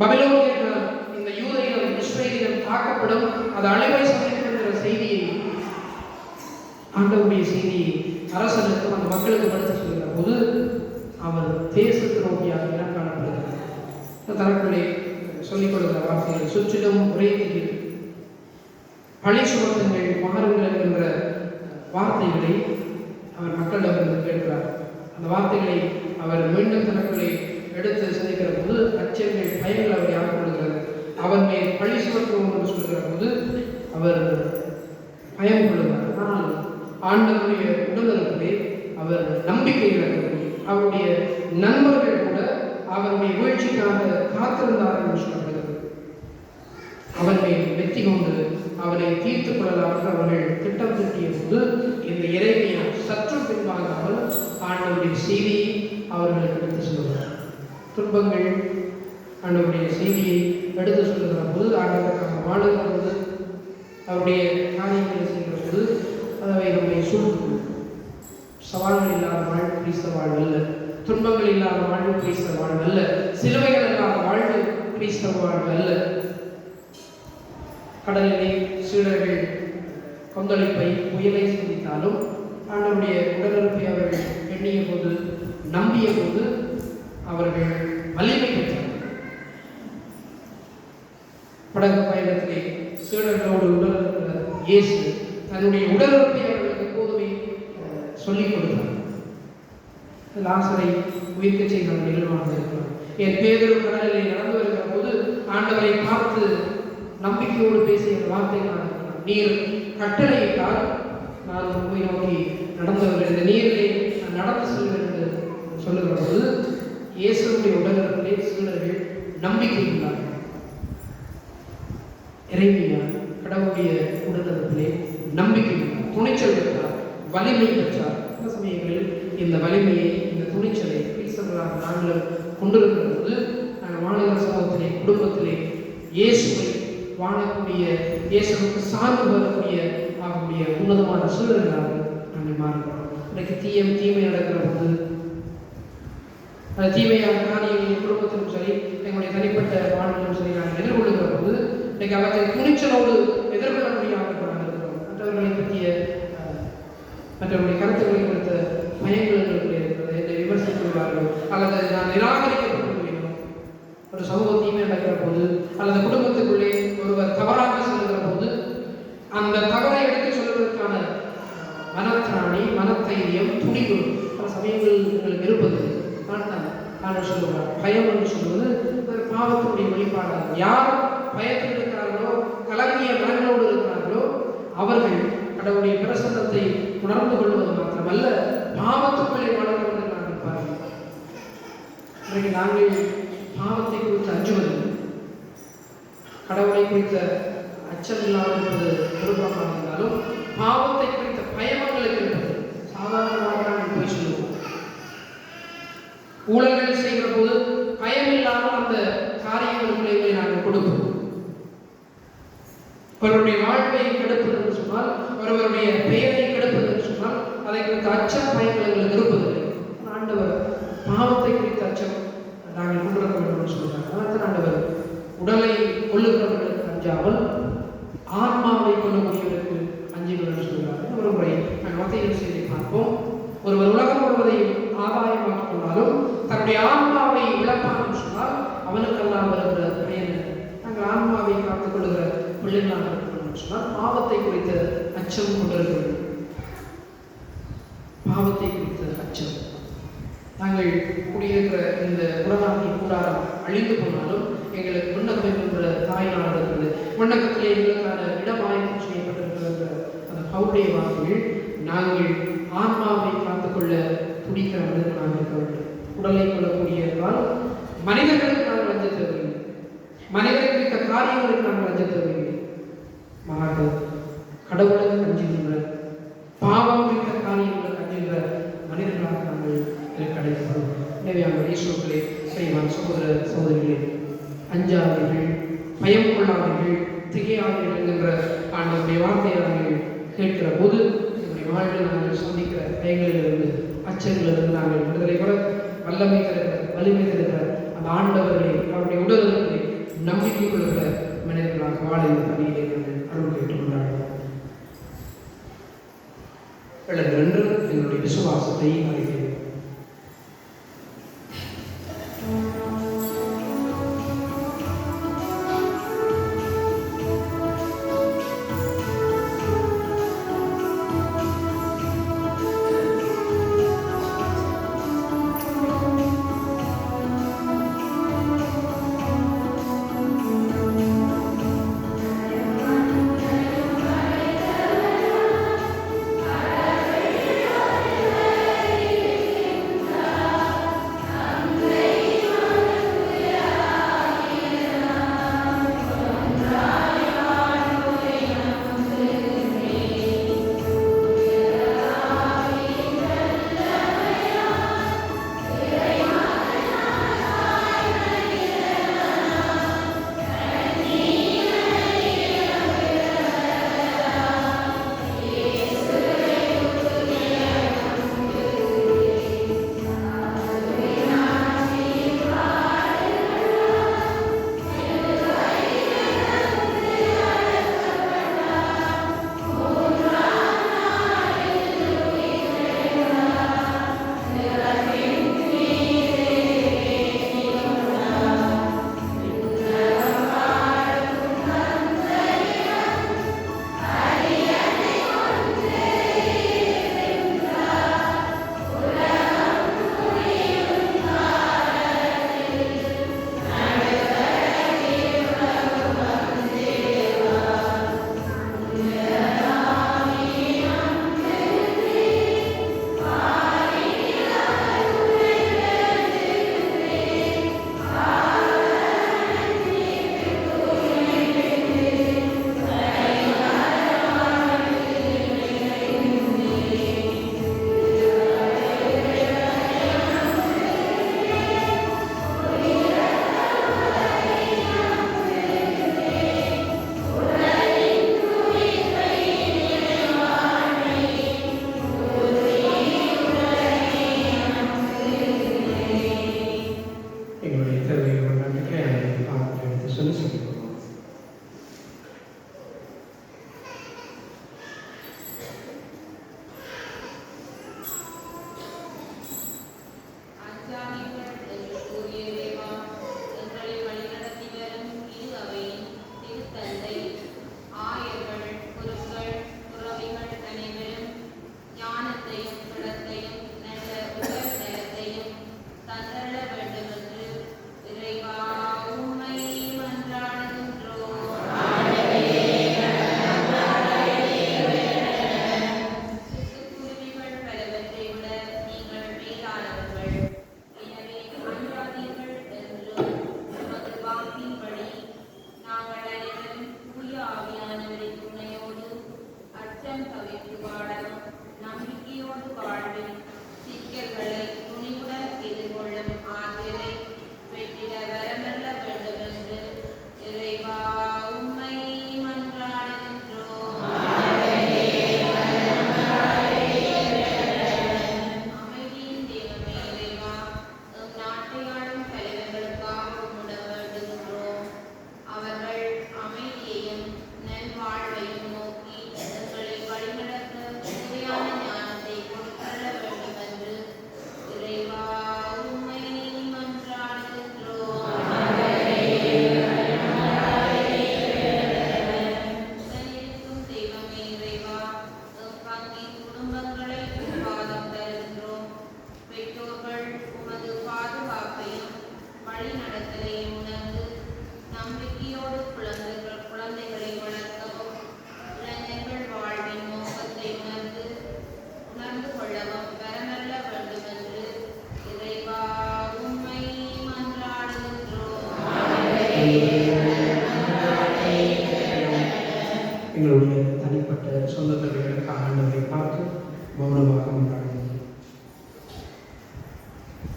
பபிலோனியர்களால் இந்த யூத இனம், இஸ்ரேலிடம் தாக்கப்படும், அது அழிவை சந்திக்கிற செய்தியை, ஆண்டவருடைய செய்தியை அரசனுக்கும் அந்த மக்களுக்கு படித்து சொல்கிற போது அவர் தேச துரோகியாக இனம் காணப்படுகிறார். தனக்குள்ளே சொல்லிக் கொடுக்கிற வார்த்தைகள் சுற்றிலும் ஒரே தீயில் பழி சுமத்துங்கள் மாறுங்கள் என்கின்ற வார்த்தைகளை அவர் மக்களிடம் கேட்கிறார். அந்த வார்த்தைகளை அவர் மீண்டும் தனக்குள்ளே எடுத்து சிந்திக்கிற போது அச்சங்கள் பயங்கள் அவரை ஆட்கொள்கிறது. அவர் மேல் பழி சுமத்துவோம் என்று சொல்கிற போது அவர் பயம் கொள்ளுவார். ஆனால் ஆண்டவருடைய உடலுறவிலே அவர் நம்பிக்கை இழக்கவில்லை. அவருடைய நண்பர்கள் கூட அவருடைய வீழ்ச்சிக்காக காத்திருந்தார் என்று சொல்லப்படுகிறது. அவர் மேல் வெற்றி கொண்டு அவரை தீர்த்துக் கொள்ளலாம் என்று அவர்கள் திட்டம் தீட்டிய போது இந்த இறைமையா சற்று பின்வாங்காமல் ஆண்டவருடைய செய்தியை அவர்களுக்கு எடுத்து சொல்லுகிறார். துன்பங்கள் ஆண்டவருடைய செய்தியை எடுத்து சொல்லுகிற போது ஆண்டவருக்காக வாழுகிற போது அவருடைய காரியங்களை செய்கிற போது அவை நம்மை சூழ்ந்து சவால்கள் இல்லாத வாழ்வு கிறிஸ்தவ வாழ்வு அல்ல, துன்பங்கள் இல்லாத வாழ்வு கிறிஸ்தவ வாழ்வு அல்ல, சிலுவைகள் இல்லாத வாழ்வு கிறிஸ்தவ வாழ்வு அல்ல. கடலிலே சீடர்கள் கொந்தளிப்பை புயலை சந்தித்தாலும் ஆண்டவருடைய உடலுறுப்பை அவர்கள் எண்ணிய போது நம்பிய போது அவர்கள் வலிமை பெற்றார்கள். படகு பயணத்திலே சீடர்களோடு உடலுறுக்கிற இயேசு தன்னுடைய உடலுறுப்பை அவர்களுக்கு எப்போதுமே சொல்லிக் கொடுத்தார். லாசரை உயிர்க்க செய்த நிகழ்வாக இருக்கிறார். என் பேதுரு கடலிலே நடந்து வருகிற போது ஆண்டவரை பார்த்து நம்பிக்கையோடு பேசிய வார்த்தைகளாக நீர் கட்டளையிட்டால் நான் உண்மை நோக்கி நடந்து வருகிறேன், இந்த நீரிலே நான் நடந்து செல்வேன் என்று சொல்லுகிற போது இயேசுடைய உடலிலே சீடர்கள் நம்பிக்கை உள்ளார்கள். இறைமையா கடவுளுடைய உடலிலே நம்பிக்கை துணிச்சல் பெற்றார், வலிமை பெற்றார். சில சமயங்களில் இந்த வலிமையை இந்த துணிச்சலை கிறிஸ்தவர்களாக நாங்கள் கொண்டிருக்கிற போது நாங்கள் மாநில சமூகத்திலே குடும்பத்திலே இயேசுவை வாழக்கூடிய இயேசுக்கு சார்ந்து வரக்கூடிய அவருடைய உன்னதமான சூழலாக நாங்கள் மாறுகிறோம். இன்றைக்கு தீமை நடக்கிற போது தீமையான காரியங்களின் குடும்பத்திலும் சரி எங்களுடைய தனிப்பட்ட வாழ்விலும் சரி நாங்கள் எதிர்கொள்ளுகிற போது இன்றைக்கு அவற்றை துணிச்சலோடு எதிர்கொள்ள முடியாமல் இருக்கிறோம். மற்றவர்களை பற்றிய மற்றவருடைய கருத்துக்களை குறித்த பயங்கள் இருக்கிறது, என்னை விமர்சிக்கிறார்கள் அல்லது நான் நிராகரிக்கப்பட்டு விடுகிறோம். ஒரு சமூக தீமை நடக்கிற போது அல்லது குடும்பத்துக்குள்ளே ஒருவர் தவறாக செல்கிற போது அந்த தவறை எடுத்து சொல்வதற்கான மனத்திராணி, மனத்தைரியம், துணிவு பல சமயங்கள் எங்களுக்கு இருப்பது நான் சொல்லுவார். பயம் என்று சொல்வது பாவத்தினுடைய வெளிப்பாடாகும். யார் பயத்தில் இருக்கிறார்களோ, கலங்கிய மனங்களோடு இருக்கிறார்களோ அவர்கள் கடவுளுடைய பிரசன்னத்தை உணர்ந்து கொள்வது மாத்திரமல்ல, பாவத்துக்குள்ளே வாழ்கிறவர்கள் நாங்கள் பாருங்கள். இன்றைக்கு நாங்கள் பாவத்தை குறித்து அஞ்சுவது, கடவுளை குறித்த அச்சம் இல்லாமல் இருப்பது விருப்பமாக இருந்தாலும் பாவத்தை குறித்த பயமங்களுக்கு இருப்பது சாதாரணமாக நாங்கள் போய் சொல்லுவோம். ஊழல்கள் செய்கிற போது பயம் இல்லாமல் அந்த காரியங்களுக்குள்ளே நாங்கள் கொடுப்போம். ஒருவருடைய வாழ்வை கெடுப்பது என்று சொன்னால், ஒருவருடைய பெயரை கெடுப்பது என்று சொன்னால் அதை குறித்த அச்சம் பயங்கள் எங்களுக்கு இருப்பதில்லை. ஆண்டவர் பாவத்தை குறித்த அச்சம் நாங்கள் கொண்டிருக்க வேண்டும் என்று சொல்கிறார். அதனால் ஆண்டவர் உடலை கொள்ளுகிறவர்களுக்கு அஞ்சாமல் ஆன்மாவை கொள்ளக்கூடியவருக்கு அஞ்சுங்கள் என்று சொல்கிறார். ஒரு முறை நாங்கள் மத்திய செய்தி பார்ப்போம். ஒருவர் உலகம் முழுவதையும் ஆதாயமாக்கிக் கொண்டாலும் தன்னுடைய ஆன்மாவை இழப்பான் என்று சொன்னால் அவனுக்கெல்லாம் வருகிற பயன். நாங்கள் ஆன்மாவை காத்துக் கொள்ளுகிற பிள்ளைகளாக இருக்கணும் என்று சொன்னால் பாவத்தை குறித்த அச்சம் கொண்டிருக்கிறது. பாவத்தை குறித்த அச்சம். நாங்கள் குடியிருக்கிற இந்த உலகாகிய கூடாரம் அழிந்து போனாலும் எங்களுக்கு விண்ணகம் என்ற தாயினால் இருக்கிறது. விண்ணகத்திலே எங்களுக்கான இடமாயம் செய்யப்பட்டிருக்கிற அந்த பவுடைய வார்த்தைகள் நாங்கள் ஆன்மாவை காத்துக்கொள்ள துடிக்கிற மனிதர்களாக இருக்க வேண்டும். உடலை கொள்ளக்கூடியதால் மனிதர்களுக்கு நாங்கள் லஞ்சம் தருவீங்க, மனிதரை குறித்த காரியங்களுக்கு நாங்கள் லஞ்சம் தருவீங்க. மாறாக கடவுளுக்கு அஞ்சுகின்ற, பாவம் குறித்த காரியங்களுக்கு அஞ்சுகின்ற மனிதர்களாக நாங்கள் அடைக்கப்படுவோம். எனவே அந்த இயேசுக்களே செய்வான் சகோதர சகோதரிகளே, அஞ்சாதீர்கள், பயம் கொள்ளாதீர்கள், திகையாதீர்கள் என்கின்ற ஆண்டவருடைய வார்த்தையை நாங்கள் கேட்கிற போது என்னுடைய வாழ்வில் நாங்கள் சந்திக்கிற பயங்களிலிருந்து, அச்சங்களிலிருந்து நாங்கள் விடுதலை பெற வல்லமை தருகிற, வலிமை தருகிற அந்த ஆண்டவர்களை அவருடைய உடல்களை நம்பிக்கை கொள்கிற மனிதர்களாக வாழ இந்த பணியிலே நாங்கள் அருள் கேட்டுக்கொண்டாடுவோம். எழுந்து எங்களுடைய விசுவாசத்தை அறிவிக்கிறோம்.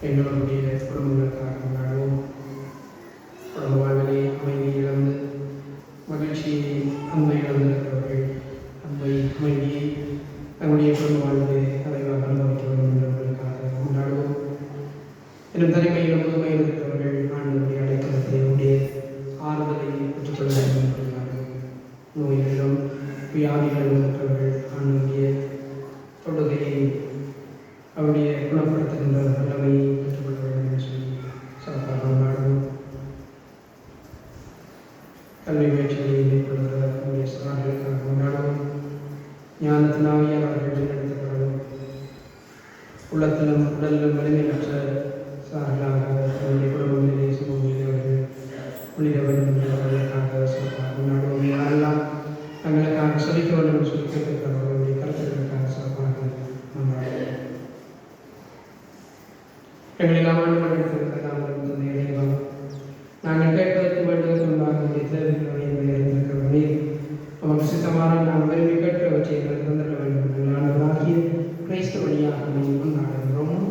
எங்களுடைய குடும்பங்களுக்காக கொண்டாடுவோம். குடும்ப வாழ்விலே அமைதி இழந்து மகிழ்ச்சியை அன்பை இழந்திருக்கிறவர்கள் அமைதியை தங்களுடைய குடும்ப வாழ்விலே தலைவாக அனுபவிக்க வேண்டும் என்றவர்களுக்காக கொண்டாடுவோம். இன்னும் தனிமையிலும் முதுமையில் இருக்கிறவர்கள் ஆண்டவருடைய அடைக்கலத்தை அவருடைய ஆறுதலை பெற்றுக்கொள்ள வேண்டும் என்று கொண்டாடுவோம். நோய்களிலும் வியாதிகளிலும் இருக்கிறவர்கள் ஆண்டவருடைய தொடுகையை அவருடைய குணப்படுத்துகின்ற வல்லமையை பெற்றுக்கொள்ள வேண்டும் என்று சொல்லி சிறப்பாக கொண்டாடுவோம். கல்வி முயற்சிகளை மேற்கொள்கிற நம்முடைய சகாக்களுக்காக கொண்டாடுவோம். ஞானத்தினாவியால் அவர்கள் வழிநடத்தப்படவும் உள்ளத்திலும் உடலிலும் வலிமையற்ற சார்களாக நம்முடைய குடும்பங்களிலே சமூகங்களிலே அவர்கள் ஒளிர வேண்டும் என்று அவர்களுக்காக சிறப்பாக கொண்டாடுவோம். யாரெல்லாம் தங்களுக்காக சொல்லிக்க வேண்டும் என்று சொல்லி கேட்கிறார்கள் அவருடைய கருத்துக்களுக்காக சிறப்பாக கொண்டாடுவோம். எங்களெல்லாம் ஆண்டு இறைவா, நாங்கள் கேட்பதற்கு வேண்டுவதற்கு முன்பாக உடைய தேவைகளை அறிந்திருக்கிறவர்களே, நமக்கு சித்தமான நாம் விரும்பி கேட்கிறவற்றை எங்களுக்கு தந்திட வேண்டும் என்று ஆண்டவராகிய கிறிஸ்து வழியாக நாம் கொண்டாடுகிறோம்.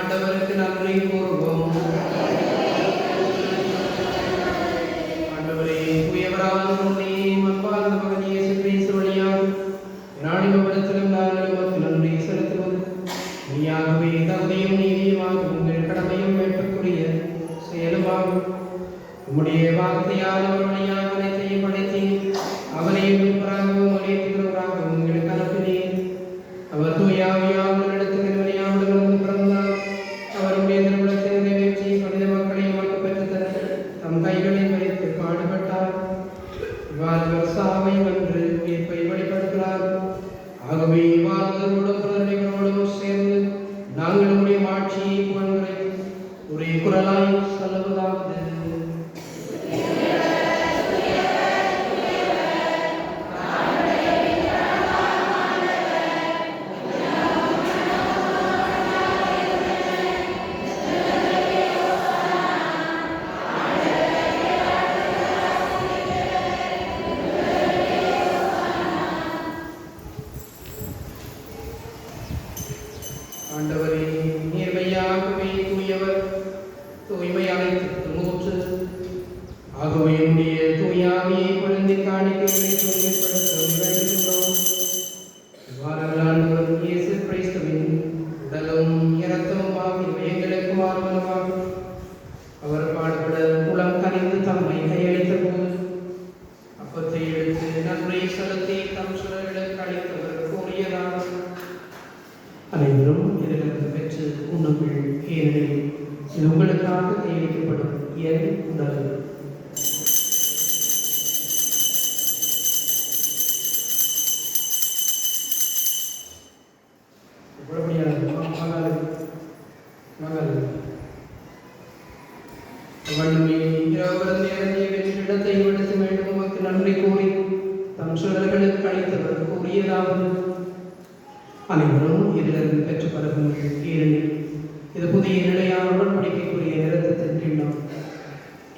ஆண்டவருக்கு நன்றி கூறுவோம். ஆண்டவரே, தூயவரான உம்முடைய அன்பார்ந்த மகன் இயேசு கிறிஸ்து வழியாக நாடினவரிடத்திலும் நாங்கள் உமக்கு நன்றி செலுத்துவோம். மெய்யாகவே தகுதியும் நீதியுமாக உங்கள் கடமையும் மேற்கொரிய செயலுமாகும். உம்முடைய வார்த்தையால் அவர் வழியாக அனைத்தையும் படைத்தி அவரையும் மீட்பராகவும் அழைத்துகிறவராகவும் உங்களுக்கு அனுப்பினீர். அவர் தூயாவியாக நடத்துகிறவரையாவது பிறந்தார். அவருடைய திருமணத்தை நிறைவேற்றி மனித மக்களை உமக்கு பெற்றுத்தர தம் கைகளில் வைத்து பாடுபட்டார். இவ்வாறு அவர் சாவை வென்று உயிர்ப்பை வெளிப்படுத்தினார். ஆகவே வாழ்ந்தவரோடும் பிறந்தவரோடும் சேர்ந்து நாங்கள் நம்முடைய ஆட்சியை புகழ்களை ஒரே குரலாய் சொல்லுவதாவது: ஆண்டவரே, நேர்மையாகவே தூயவர், தூய்மை அனைத்துக்கும் ஊற்று. ஆகவே உடைய தூயாவியை குழந்தை காணிக்கைகளை தூய்மைப்படுத்த வேண்டுகிறோம். இவ்வாறு ஆண்டவர் இயேசு கிறிஸ்துவின் உடலும் இரத்தமும் ஆகியவை எங்களுக்கு மாறுவனவாகும். அவர் பாடுபட குளம் கனிந்து தம்மை கையளித்த போது அப்பத்தை எடுத்து நன்மை செலுத்தி தம் சுடர்களுக்கு அளித்தவர் கூறியதாகும்: அனைவரும் இதிலிருந்து பெற்று உண்ணுங்கள், ஏனெனில் இது உங்களுக்காக கையளிக்கப்படும் என் உடல். இடத்தை விடுத்து வேண்டும் உமக்கு நன்றி கூறி தம் சுடர்களுக்கு அளித்தவர் கூறியதாவது: அனைவரும் இதிலிருந்து பெற்று பருகுங்கள், ஏனெனில் இது புதிய நிலையான உடன்படிக்கைக்குரிய இரத்தத்தின் கிண்ணம்.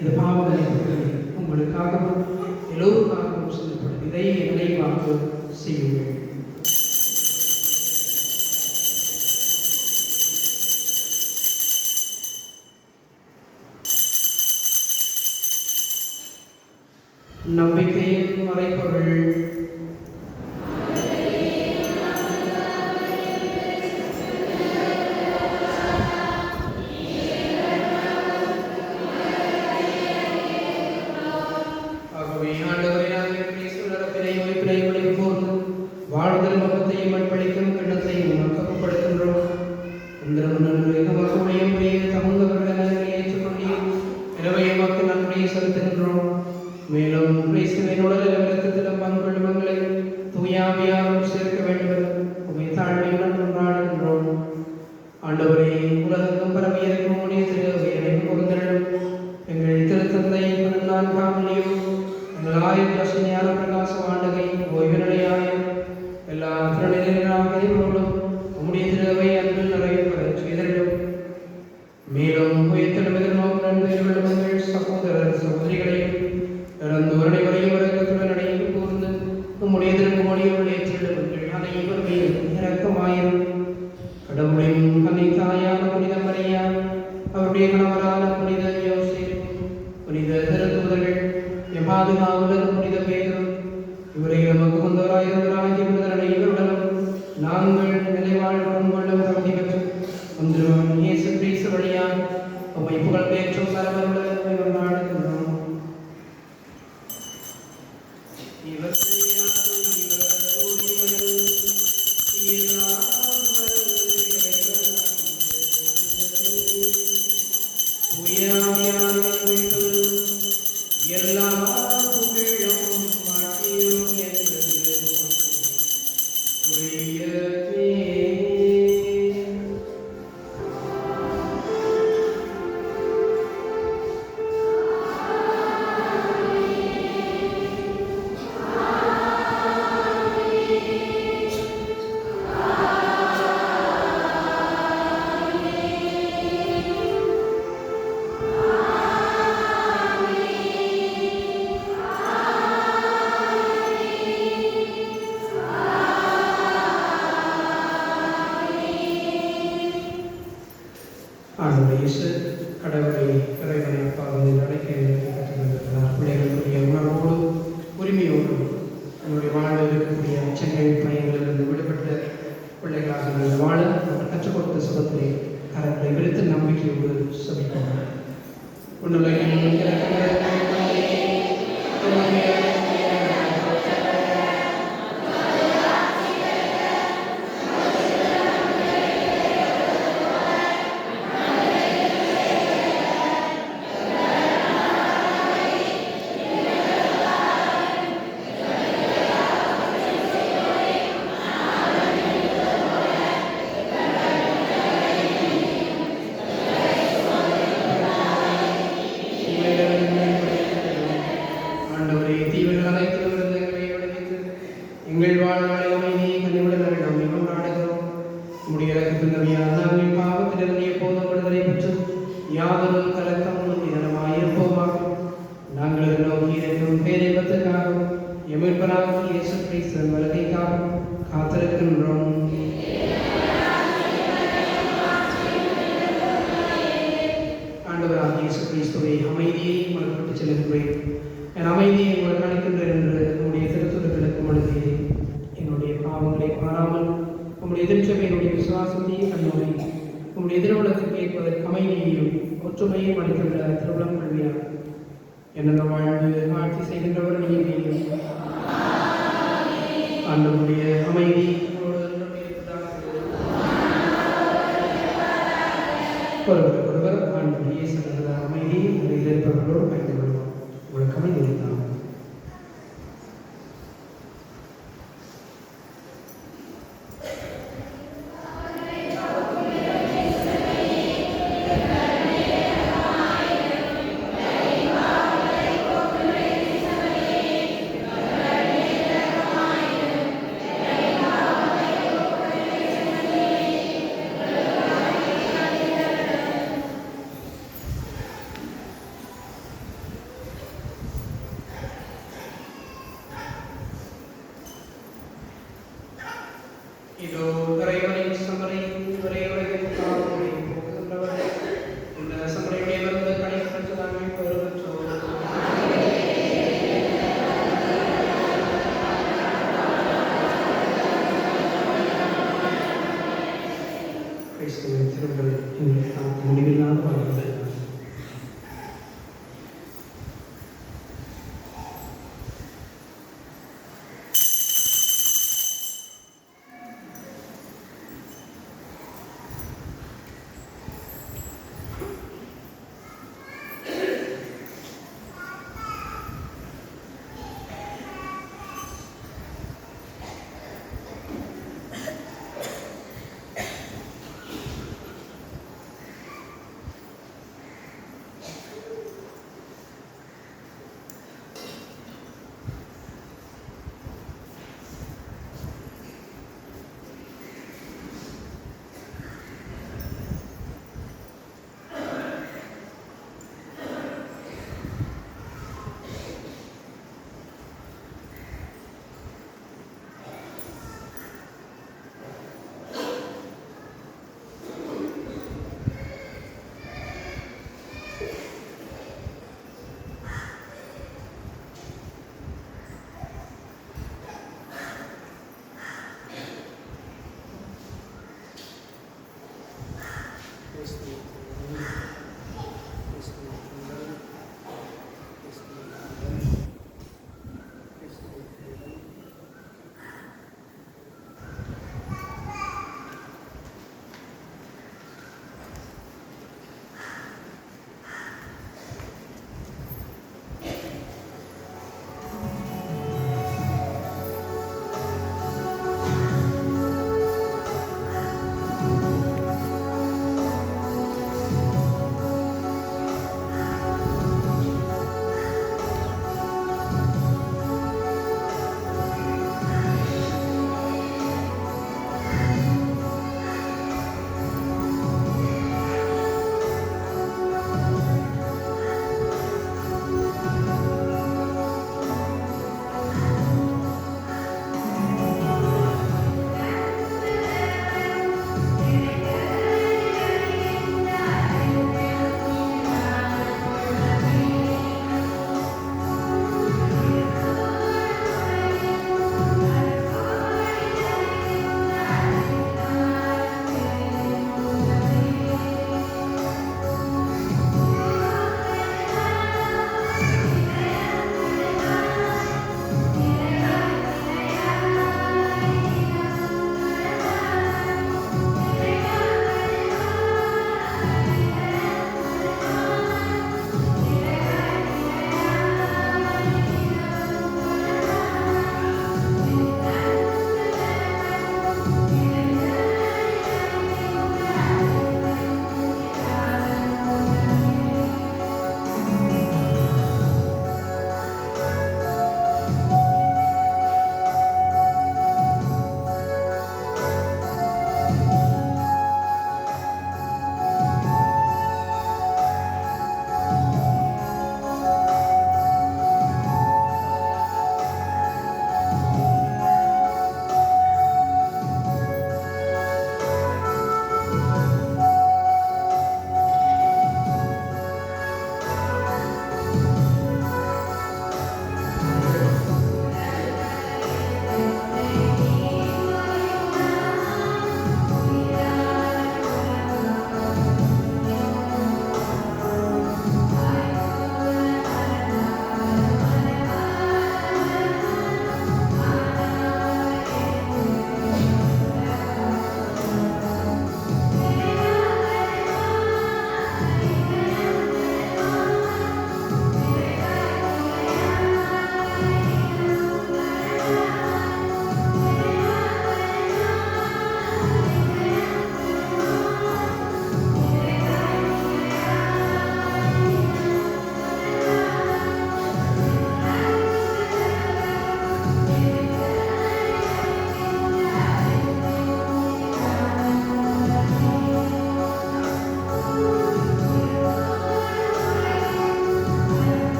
இது பாவங்களை உங்களுக்காகவும் எல்லோருக்காகவும் சொல்லப்படும். இதை நினைவாக செய்யுங்கள். நம்பிக்கையின் மறைப்பொருள். வாழ்தல் மகத்தையும் அன்பளிக்கும் கிண்ணத்தையும் மக்கப்படுத்துகின்றோம். எனவே மக்கள் நன்மையை செலுத்துகின்றோம். மேலும் கிறிஸ்துவின் உடலில் இரத்தத்திலும் பங்குகளை தூயாவியாரும் சேர்க்க வேண்டும் உமை தாழ்மையுடன் கொண்டாடுகின்றோம். ஆண்டவரே, உலகெங்கும் பரவியிருக்கும் உடைய திருவையை பொருந்திடும் எங்கள் திருத்தந்தை 14ஆம் லியோ, எங்கள் ஆயுள் ஞான பிரகாச ஆண்டகை ஓய்வு நிலையாய எல்லா திறனிலும் உம்முடைய திருவை அன்பில் நிறைவு பெற செய்திடும். மேலும் உயிர்த்தெழும் எதிர்நோக்கு நண்பர்களும் எங்கள் சகோதரர் சகோதரிகளையும் இறந்து அனைவரையும் இறக்கத்துடன் அடைந்து கூர்ந்து உம்முடைய திருமொழியோடு ஏற்றிடுங்கள். அனைவர் மீதும் இரக்கமாயிரும். கடவுளின் கன்னை தாயான புனித மரியா, அவருடைய கணவரான புனித யோசேப்பு, புனித திருத்தூதர்கள், எம்பாதுகாவலர் புனித பேதுரு, இவரை நமக்கு வந்தவராயிருந்தவராகிய புனிதர் அனைவருடனும் நாங்கள் நிலைவாழ்வும் கொள்ளும் தகுதி பெற்று ஒன்றும் இயேசு கிறிஸ்து வழியாக உம்மை புகழ் பேற்றும் சரவருடன் கொண்டாடுகின்றோம். Amen. ஆண்டவர் இயேசு கடவுளை இறைவனை அப்பா வந்து அழைக்க கற்றுக்கொண்டிருக்கிறார். பிள்ளைகளுக்குரிய உணர்வோடு உரிமையோடு நம்முடைய வாழ்வில் இருக்கக்கூடிய அச்சங்கள் பயங்களிலிருந்து விடுபட்ட பிள்ளைகளாக நீங்கள் வாழ அவர் கற்றுக் கொடுத்த சுகத்திலே கரங்களை விரித்து நம்பிக்கையோடு சபிக்கிறார். ஆண்டவரே, தீவிர அனைத்திலிருந்து எங்களை விடுவித்து எங்கள் வாழ்நாளை அமைதியை கனிவுடன் நாம் கொண்டாடுகிறோம். நம்முடைய இறக்கத்தின் நாங்கள் பாவத்திலிருந்து எப்போதும் விடுதலை பெற்று யாதொரு கலக்கமும் இதனமாயிருப்போமாக. நாங்கள் நோக்கி இருக்கும் பேரின்பத்துக்காகவும் எமிழ்பராக இயேசு கிறிஸ்துவின் வருகைக்காகவும் காத்திருக்கின்றோம். ஆண்டவராக இயேசு கிறிஸ்துவை அமைதியை உங்களுக்கு விட்டு செல்கின்றேன், என் அமைதியை உங்களுக்கு அளிக்கின்றேன் என்று நம்முடைய திருத்துதர்களுக்கு எழுதியேன். என்னுடைய பாவங்களை பாராமல் நம்முடைய எதிர்ச்சபையினுடைய விசுவாசத்தை கண்ணோடி நம்முடைய எதிர்வலத்துக்கு ஏற்பதற்கு அமைதியையும் ஒற்றுமையும் அளிக்கின்ற திருவிழம் கல்வியார் என்னென்ன வாழ்ந்து ஆட்சி செய்கின்றவர் நீதியையும் ஆண்டவருடைய அமைதி ஒருவர் ஆண்டவருடைய சகல அமைதி நிலையில் இருப்பவர்களோடு பயந்து கொள்வோம். உங்களுக்கு அமைதி இருந்தால் இதோ இறைவனின் சமரை இறைவனின் காவலை போகின்றவர் இந்த சமரையுடைய விருது கடைபெற்று நாங்கள் பெறுகின்றோம். கிறிஸ்துவின் திருவுடல் எங்களுக்கு நமக்கு முடிவில்லாத வாழ்வுகள்.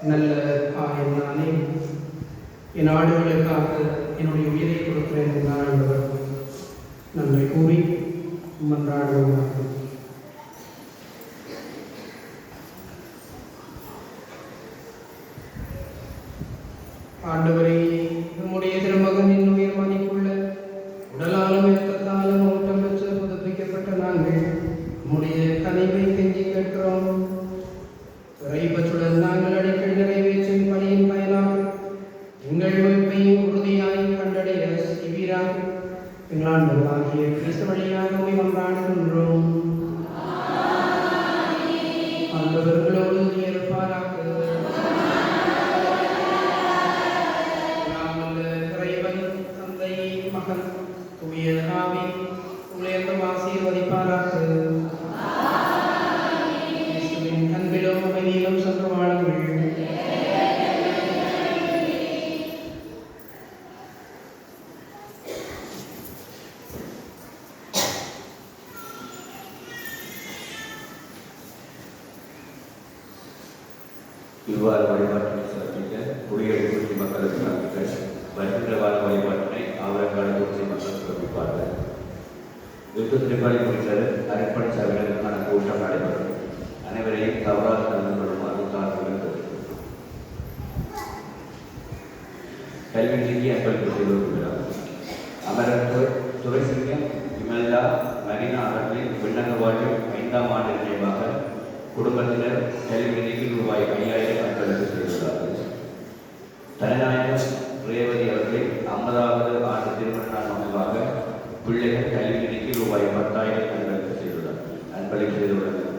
நல்ல ஆயன் நானே, என் ஆடுகளுக்காக என்னுடைய உயிரை கொடுக்கிறேன் என்றார் ஆண்டவர். நன்றி கூறி மன்றாடுவோமாக. ஆண்டவரே, நம்முடைய திருமகனின் உயிர் மதிப்புள்ள உடலாலும் இரத்தத்தாலும் ஊட்டம் பெற்று புதுப்பிக்கப்பட்ட நாங்கள் நம்முடைய கனிவை கெஞ்சி கேட்கிறோம். இறைப்பற்றுடன் நாங்கள் அடிக்கடி நிறைவேற்றும் பணியின் பயனாக எங்கள் மீட்பையும் உறுதியாய் கண்டடைய செய்வீராக. எங்கள் ஆண்டவராகிய கிறிஸ்து வழியாக உம்மை மன்றாடுகின்றோம். ஆண்டவர்களோடு இருப்பாராக. இறைவன் தந்தை மகன் தூய ஆவி உங்களை எல்லாம் ஆசீர்வதிப்பாராக. இயேசுவின் அன்பிலும் அமைதியிலும் சென்று வாழுங்கள். இவ்வாறு வழிபாட்டினை சிறப்பிக்க குடியேறி குறிச்சி மக்களுக்கு நம்பிக்கை வருகின்ற வார வழிபாட்டினை ஆவரங்காடு குறிச்சி மக்கள் சிறப்பிப்பார்கள். யுத்த திருப்பாளி குறித்தது அர்ப்பண சபைகளுக்கான கூட்டம் நடைபெறும். அனைவரையும் தவறாக கலந்து கொள்ளுமாறு தாழ்வுடன் கல்வி நீக்கி அன்பளிப்பு செய்திருக்கிறார். அமரர் துரைசிங்கம் விமல்லா மரினா அவர்களின் விண்ணக வாழ்வில் 5ஆம் ஆண்டு நினைவாக குடும்பத்தினர் கல்வி நிதிக்கு ரூபாய் 5000 அன்பளிப்பு செய்துள்ளார்கள். தலைநாயகம் ரேவதி அவர்களின் 50வது ஆண்டு திருமண நாள் நினைவாக பிள்ளைகள் கல்வி நிதிக்கு ரூபாய் 10,000 அன்பளிப்பு செய்துள்ளனர்.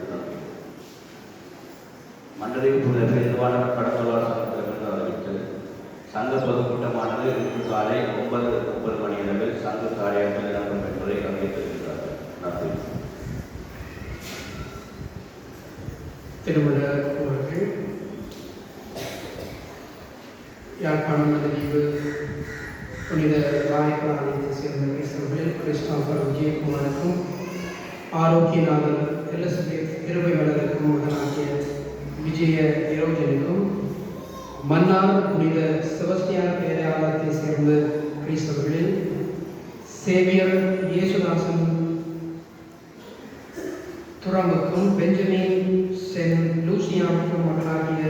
மண்டலில் பெருவான கடத்தொழிலாளர் சங்கத்திலிருந்து அறிவித்தது. சங்க பொதுக்கூட்டமானது இன்று காலை 9:30 மணியளவில் சங்க காரியாலயத்தில் இடம்பெறும் என்பதை அறிவித்திருக்கிறார்கள். நன்றி. திருமண அவர்கள் யாழ்ப்பாணம் மதலீவு புனித ராயக்காலத்தை சேர்ந்த கிறிஸ்தவர்களில் கிறிஸ்டாபர் விஜயகுமாருக்கும் ஆரோக்கியநாதன் எலிசபெத் இருவைவலருக்கும் மகனாகிய விஜய நிரோஜனுக்கும் மன்னார் புனித செபஸ்டியான் பேராலயத்தை சேர்ந்த கிறிஸ்தவர்களில் சேவியர் இயேசுதாசன் துறமுக்கும் பெஞ்சமின் சென் லூசியாவுக்கும் மகனாகிய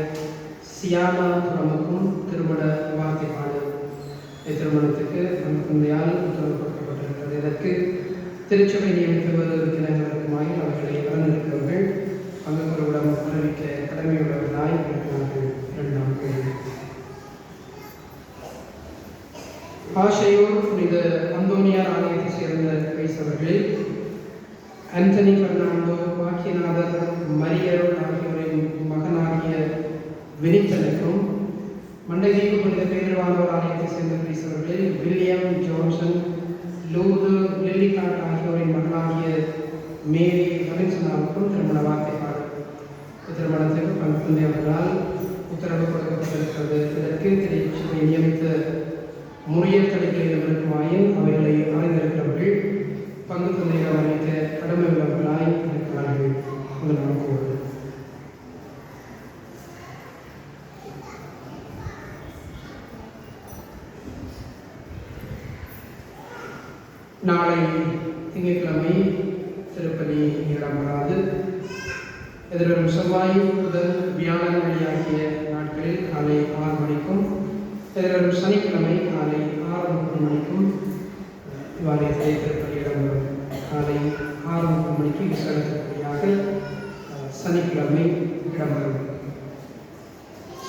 சியானா துறமுக்கும் திருமண வார்த்தைப்பாடு திருமணத்துக்கு நம் தந்தையால் உத்தரவு கொடுக்கப்பட்டிருக்கிறது. இதற்கு திருச்சபை நியமித்த உறுப்பினர்களுக்குமாய் அவர்களை வளர்ந்திருக்கிறவர்கள் பங்குகளுடன் அறிவிக்க கடமையுள்ளவர்களாய் இருக்கிறார்கள். 2ஆம் கேள்வி. ஆஷையோர் புனித அந்தோனியார் ஆலயத்தை சேர்ந்த கிறிஸ்தவர்களில் ஆண்டனி பெர்னாண்டோ வாக்கியநாதர் மரியருள் ஆகியோரின் மகனாகிய வினித்தனுக்கும் மண்டதீவு புனித பேருவானோர் ஆலயத்தை சேர்ந்த கிறிஸ்தவர்களில் வில்லியம் ஜோன்சன் லூது லில்லிகாட் ஆகியோரின் மகனாகிய மேரி ரவின்சனாவுக்கும் திருமண வார்த்தைப்பாடு திருமணத்திற்கு பங்குந்தவர்களால் உத்தரவு கொடுக்கப்பட்டிருக்கிறது. இதற்கு திருச்சபை நியமித்த முறையல் தடைகளிடமிருக்குமாயின் அவைகளை அறிந்திருக்கிறவர்கள் பங்கு தந்தையாக அளித்த கடமை உள்ளவர்களாய் இருக்கிறார்கள். உங்கள் நோக்குவது நாளை திங்கட்கிழமை திருப்பலி இடம்பெறாது. எதிர்வரும் செவ்வாய் முதல் வியாழன் வழியாகிய நாட்களில் காலை 6 மணிக்கும் எதிர்வரும் சனிக்கிழமை காலை 6:30 மணிக்கும் இவ்வாலயத்தை திருப்பலி இடம்பெறும். காலை 6:30 மணிக்கு விசேட திருப்பலியாக சனிக்கிழமை இடம்பெறும்.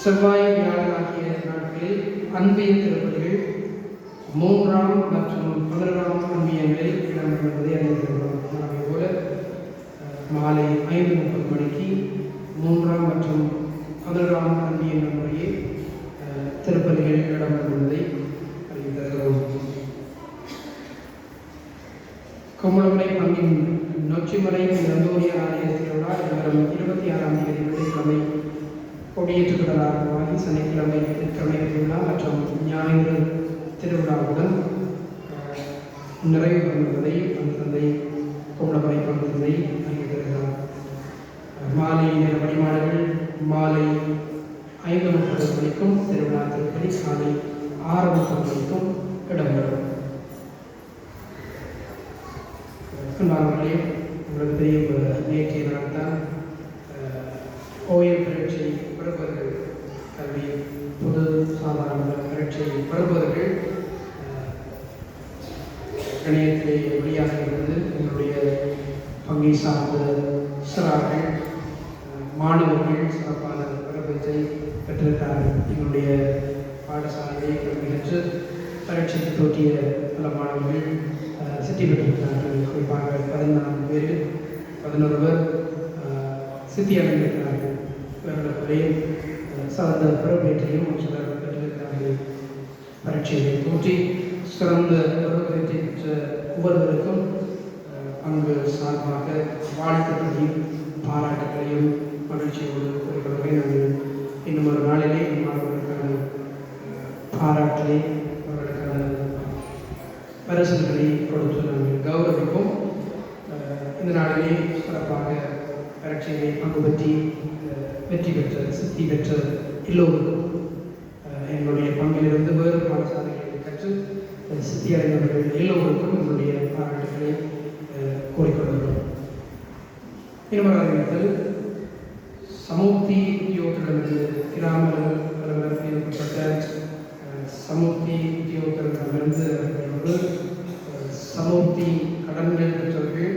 செவ்வாய் வியாழன் ஆகிய நாட்களில் அன்பிய திருப்பலிகள் 3ஆம் மற்றும் 11ஆம் அன்பியங்களில் இடம்பெறுவதை அறிந்திருக்கிறோம். அதேபோல மாலை 5:30 மணிக்கு 3ஆம் மற்றும் 11ஆம் அன்பியங்கள் முறையே திருப்பலிகள் இடம்பெறுவதை அறிந்திருக்கிறோம். கும்பலமுனை பங்கின் நொச்சிமலை அந்தோனியார் ஆலய திருவிழா வரும் 26ஆம் தேதி வெள்ளிக்கிழமை கொடியேற்று தொடராகவாகி சனிக்கிழமை திருக்கிழமை திருவிழா மற்றும் ஞாயிறு திருவிழாவுடன் நிறைவு பெறுவதை தந்தை கும்பலமுனை பங்கு தந்தை அறிவித்திருக்கிறார். மாலை நேர வழிபாடுகள் மாலை 5:30 மணிக்கும் திருவிழா திருப்பதி காலை 6:30 மணிக்கும் இடம்பெறும். அன்பானவர்களே, உங்களுக்கு தெரியும், நேற்றைய நாள் தான் ஓய்வு பரீட்சை பெறுபவர்கள், கல்வி பொது சாதாரண பரீட்சை பெறுபவர்கள் இணையத்திலே வெளியாக இருந்தது. எங்களுடைய பங்கை சார்ந்த சிறார்கள், மாணவர்கள் சிறப்பான பரீட்சை பெற்றிருக்கிறார்கள். எங்களுடைய பாடசாலையை கல்வி கற்று பரீட்சைக்கு தோற்றிய பல மாணவர்கள் சித்தி பெற்றிருக்கிறார்கள். குறிப்பாக 14 பேரில் 11 பேர் சித்தி அடைந்திருக்கிறார்கள். இவர்களுக்குள்ளே சார்ந்த பரீட்சையும் சிலர் பெற்றிருக்கிறார்கள். பரீட்சையை தோற்றி சிறந்த பரீட்சை பெற்ற ஒவ்வொருவருக்கும் அங்கு சார்பாக வாழ்த்துக்களையும் பாராட்டுகளையும் மகிழ்ச்சியோடு கூறுகிறவரை நாங்கள் இன்னும் ஒரு நாளிலே மாணவர்களுக்கான பாராட்டலை, அவர்களுக்கான பரிசுகளை கொடுத்து நாங்கள் கௌரவிப்போம். இந்த நாளிலே சிறப்பாக பரீட்சையை பங்கு பற்றி வெற்றி பெற்ற சித்தி பெற்ற எல்லோருக்கும் எங்களுடைய பங்கிலிருந்து வேறு பாடசாலைகளை கற்று சித்தி அடைந்தவர்கள் எல்லோருக்கும் எங்களுடைய பாராட்டுகளை கூறிக்கொள்கிறோம். இன்னொரு அறிவித்தல், சமூர்த்தி உத்தியோகத்திடமிருந்து கிராம அலுவலருக்கு ஏற்பட்ட சமூர்த்தி உத்தியோகத்திடமிருந்து சமூர்த்தி கடன்கள் பெற்றவர்கள்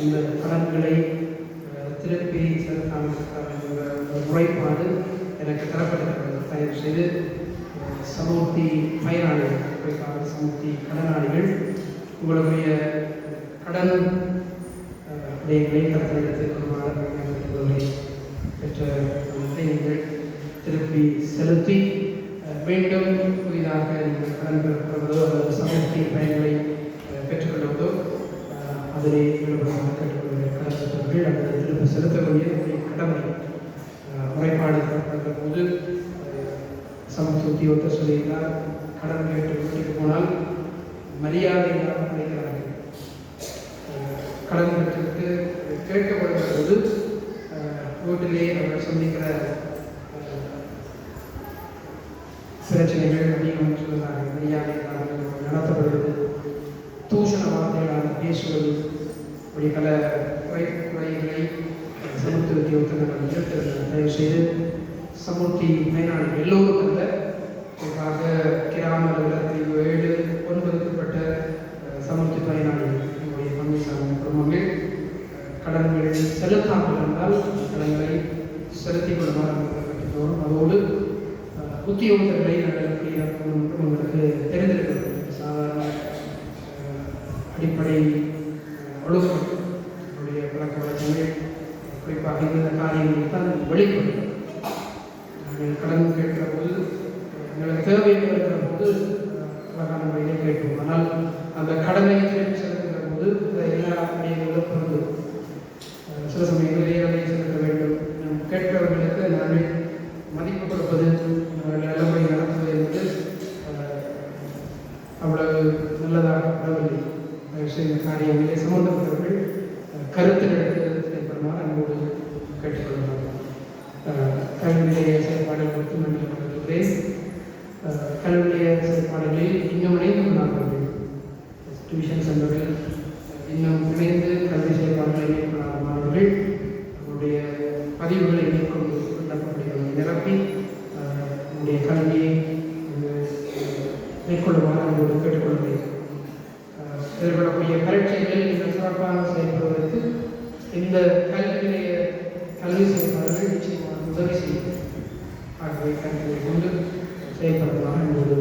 இந்த கடன்களை திருப்பி செலுத்தாமல் முறைப்பாடு எனக்கு தரப்பட்டிருக்கிறது. தயவு செய்து சமூர்த்தி பயனாளிகள், குறிப்பாக சமூர்த்தி கடனாளிகள், உங்களுடைய கடன் விடயங்களை கருத்தெடுத்து கொள்வதை பெற்ற நீங்கள் திருப்பி செலுத்தி மீண்டும் புதிதாக நீங்கள் கடன் பெறுவதோ அல்லது சமூர்த்தி பயன்களை பெற்றுக்கொள்வதோ அதிலே ஈடுபடுவதாக கேட்டுக்கொள்வதை கடன் பெற்றவர்கள் அல்லது திருப்பி செலுத்தக்கூடிய கடமை முறைப்பாடு தரப்படுகிற போது சமூக உத்தியோகத்தை சொல்லியிருந்தால், கடன் கேட்டு வீட்டுக்கு போனால் மரியாதையாக கிடைக்கிறார்கள். கடன் பெற்றுவிட்டு கேட்கப்படுகிற போது வீட்டிலே அவர்கள் சந்திக்கிற பிரச்சனைகள் அதிகம் சொல்கிறார்கள். மரியாதையாக நடத்தப்படுவது, தூஷண வார்த்தைகளாக பேசுவது, இப்படி பல குறைகளை சமூக உத்தியோகத்தை நாங்கள் நிறுத்திருக்கிறோம். தயவு செய்து சமூர்த்தி பயனாளிகள் எல்லோரும் அல்ல, குறிப்பாக கிராம அலுவலகத்தில் 7-9க்குட்பட்ட சமூர்த்தி பயனாளிகள், எங்களுடைய பங்கை சார்ந்த குடும்பங்கள் கடன்களை செலுத்தாமல் இருந்தால் கடன்களை செலுத்திக் கொள்ளுமாறு கற்றுக்கொள்வோம். அதோடு உத்தியோகங்களை நடக்கணும் என்று உங்களுக்கு தெரிந்திருக்கிறது. சாதாரண அடிப்படை ஒழுக்கம், நம்முடைய பழக்க வழக்கங்கள், குறிப்பாக இந்த காரியங்களை தான் வெளிப்படும். நாங்கள் கடன் கேட்கிற போது, எங்களுக்கு தேவை இருக்கிற போது அழகான முறையிலே கேட்போம். ஆனால் அந்த கடனை திருப்பி செலுத்துகிற போது எல்லா விடயங்களும் பொருந்தும். சில சமயங்கள் ஏழை செலுத்த வேண்டும், கேட்கிறவர்களுக்கு நாங்கள் மதிப்பு கொடுப்பது, நல்லபடி நடத்துவது என்பது அவ்வளவு நல்லதாக படவில்லை. இந்த காரியங்களே சம்பந்தப்பட்டவர்கள் கருத்தில் எடுத்து செயல்படுமாறு அன்போடு கேட்டுக்கொள்ளலாம். கல்வி நிலைய செயல்பாடுகள் மட்டும் நன்றி கொண்டிருக்கிறேன். கல்வி நிலைய செயல்பாடுகளில் இன்னும் இணைந்து கொண்டார்கள். டியூஷன் சென்டர்கள் இன்னும் இணைந்து கல்வி செயல்பாடுகளை மேற்கொள்ளாத மாணவர்கள் அவருடைய பதிவுகளை மேற்கொண்டு விண்ணப்பப்படுகளை நிரப்பி நம்முடைய கல்வியை மேற்கொள்ளுமாறு அவர்களோடு கேட்டுக்கொள்கிறேன். எதிர்கொள்ளக்கூடிய பரீட்சைகளில் நீங்கள் சிறப்பாக செயல்படுவதற்கு இந்த கல்வி செயல்பாடுகள் நிச்சயமாக உதவி செய்யும். ஆகவே கல்வியை கொண்டு செயல்படுத்தலாம் என்பது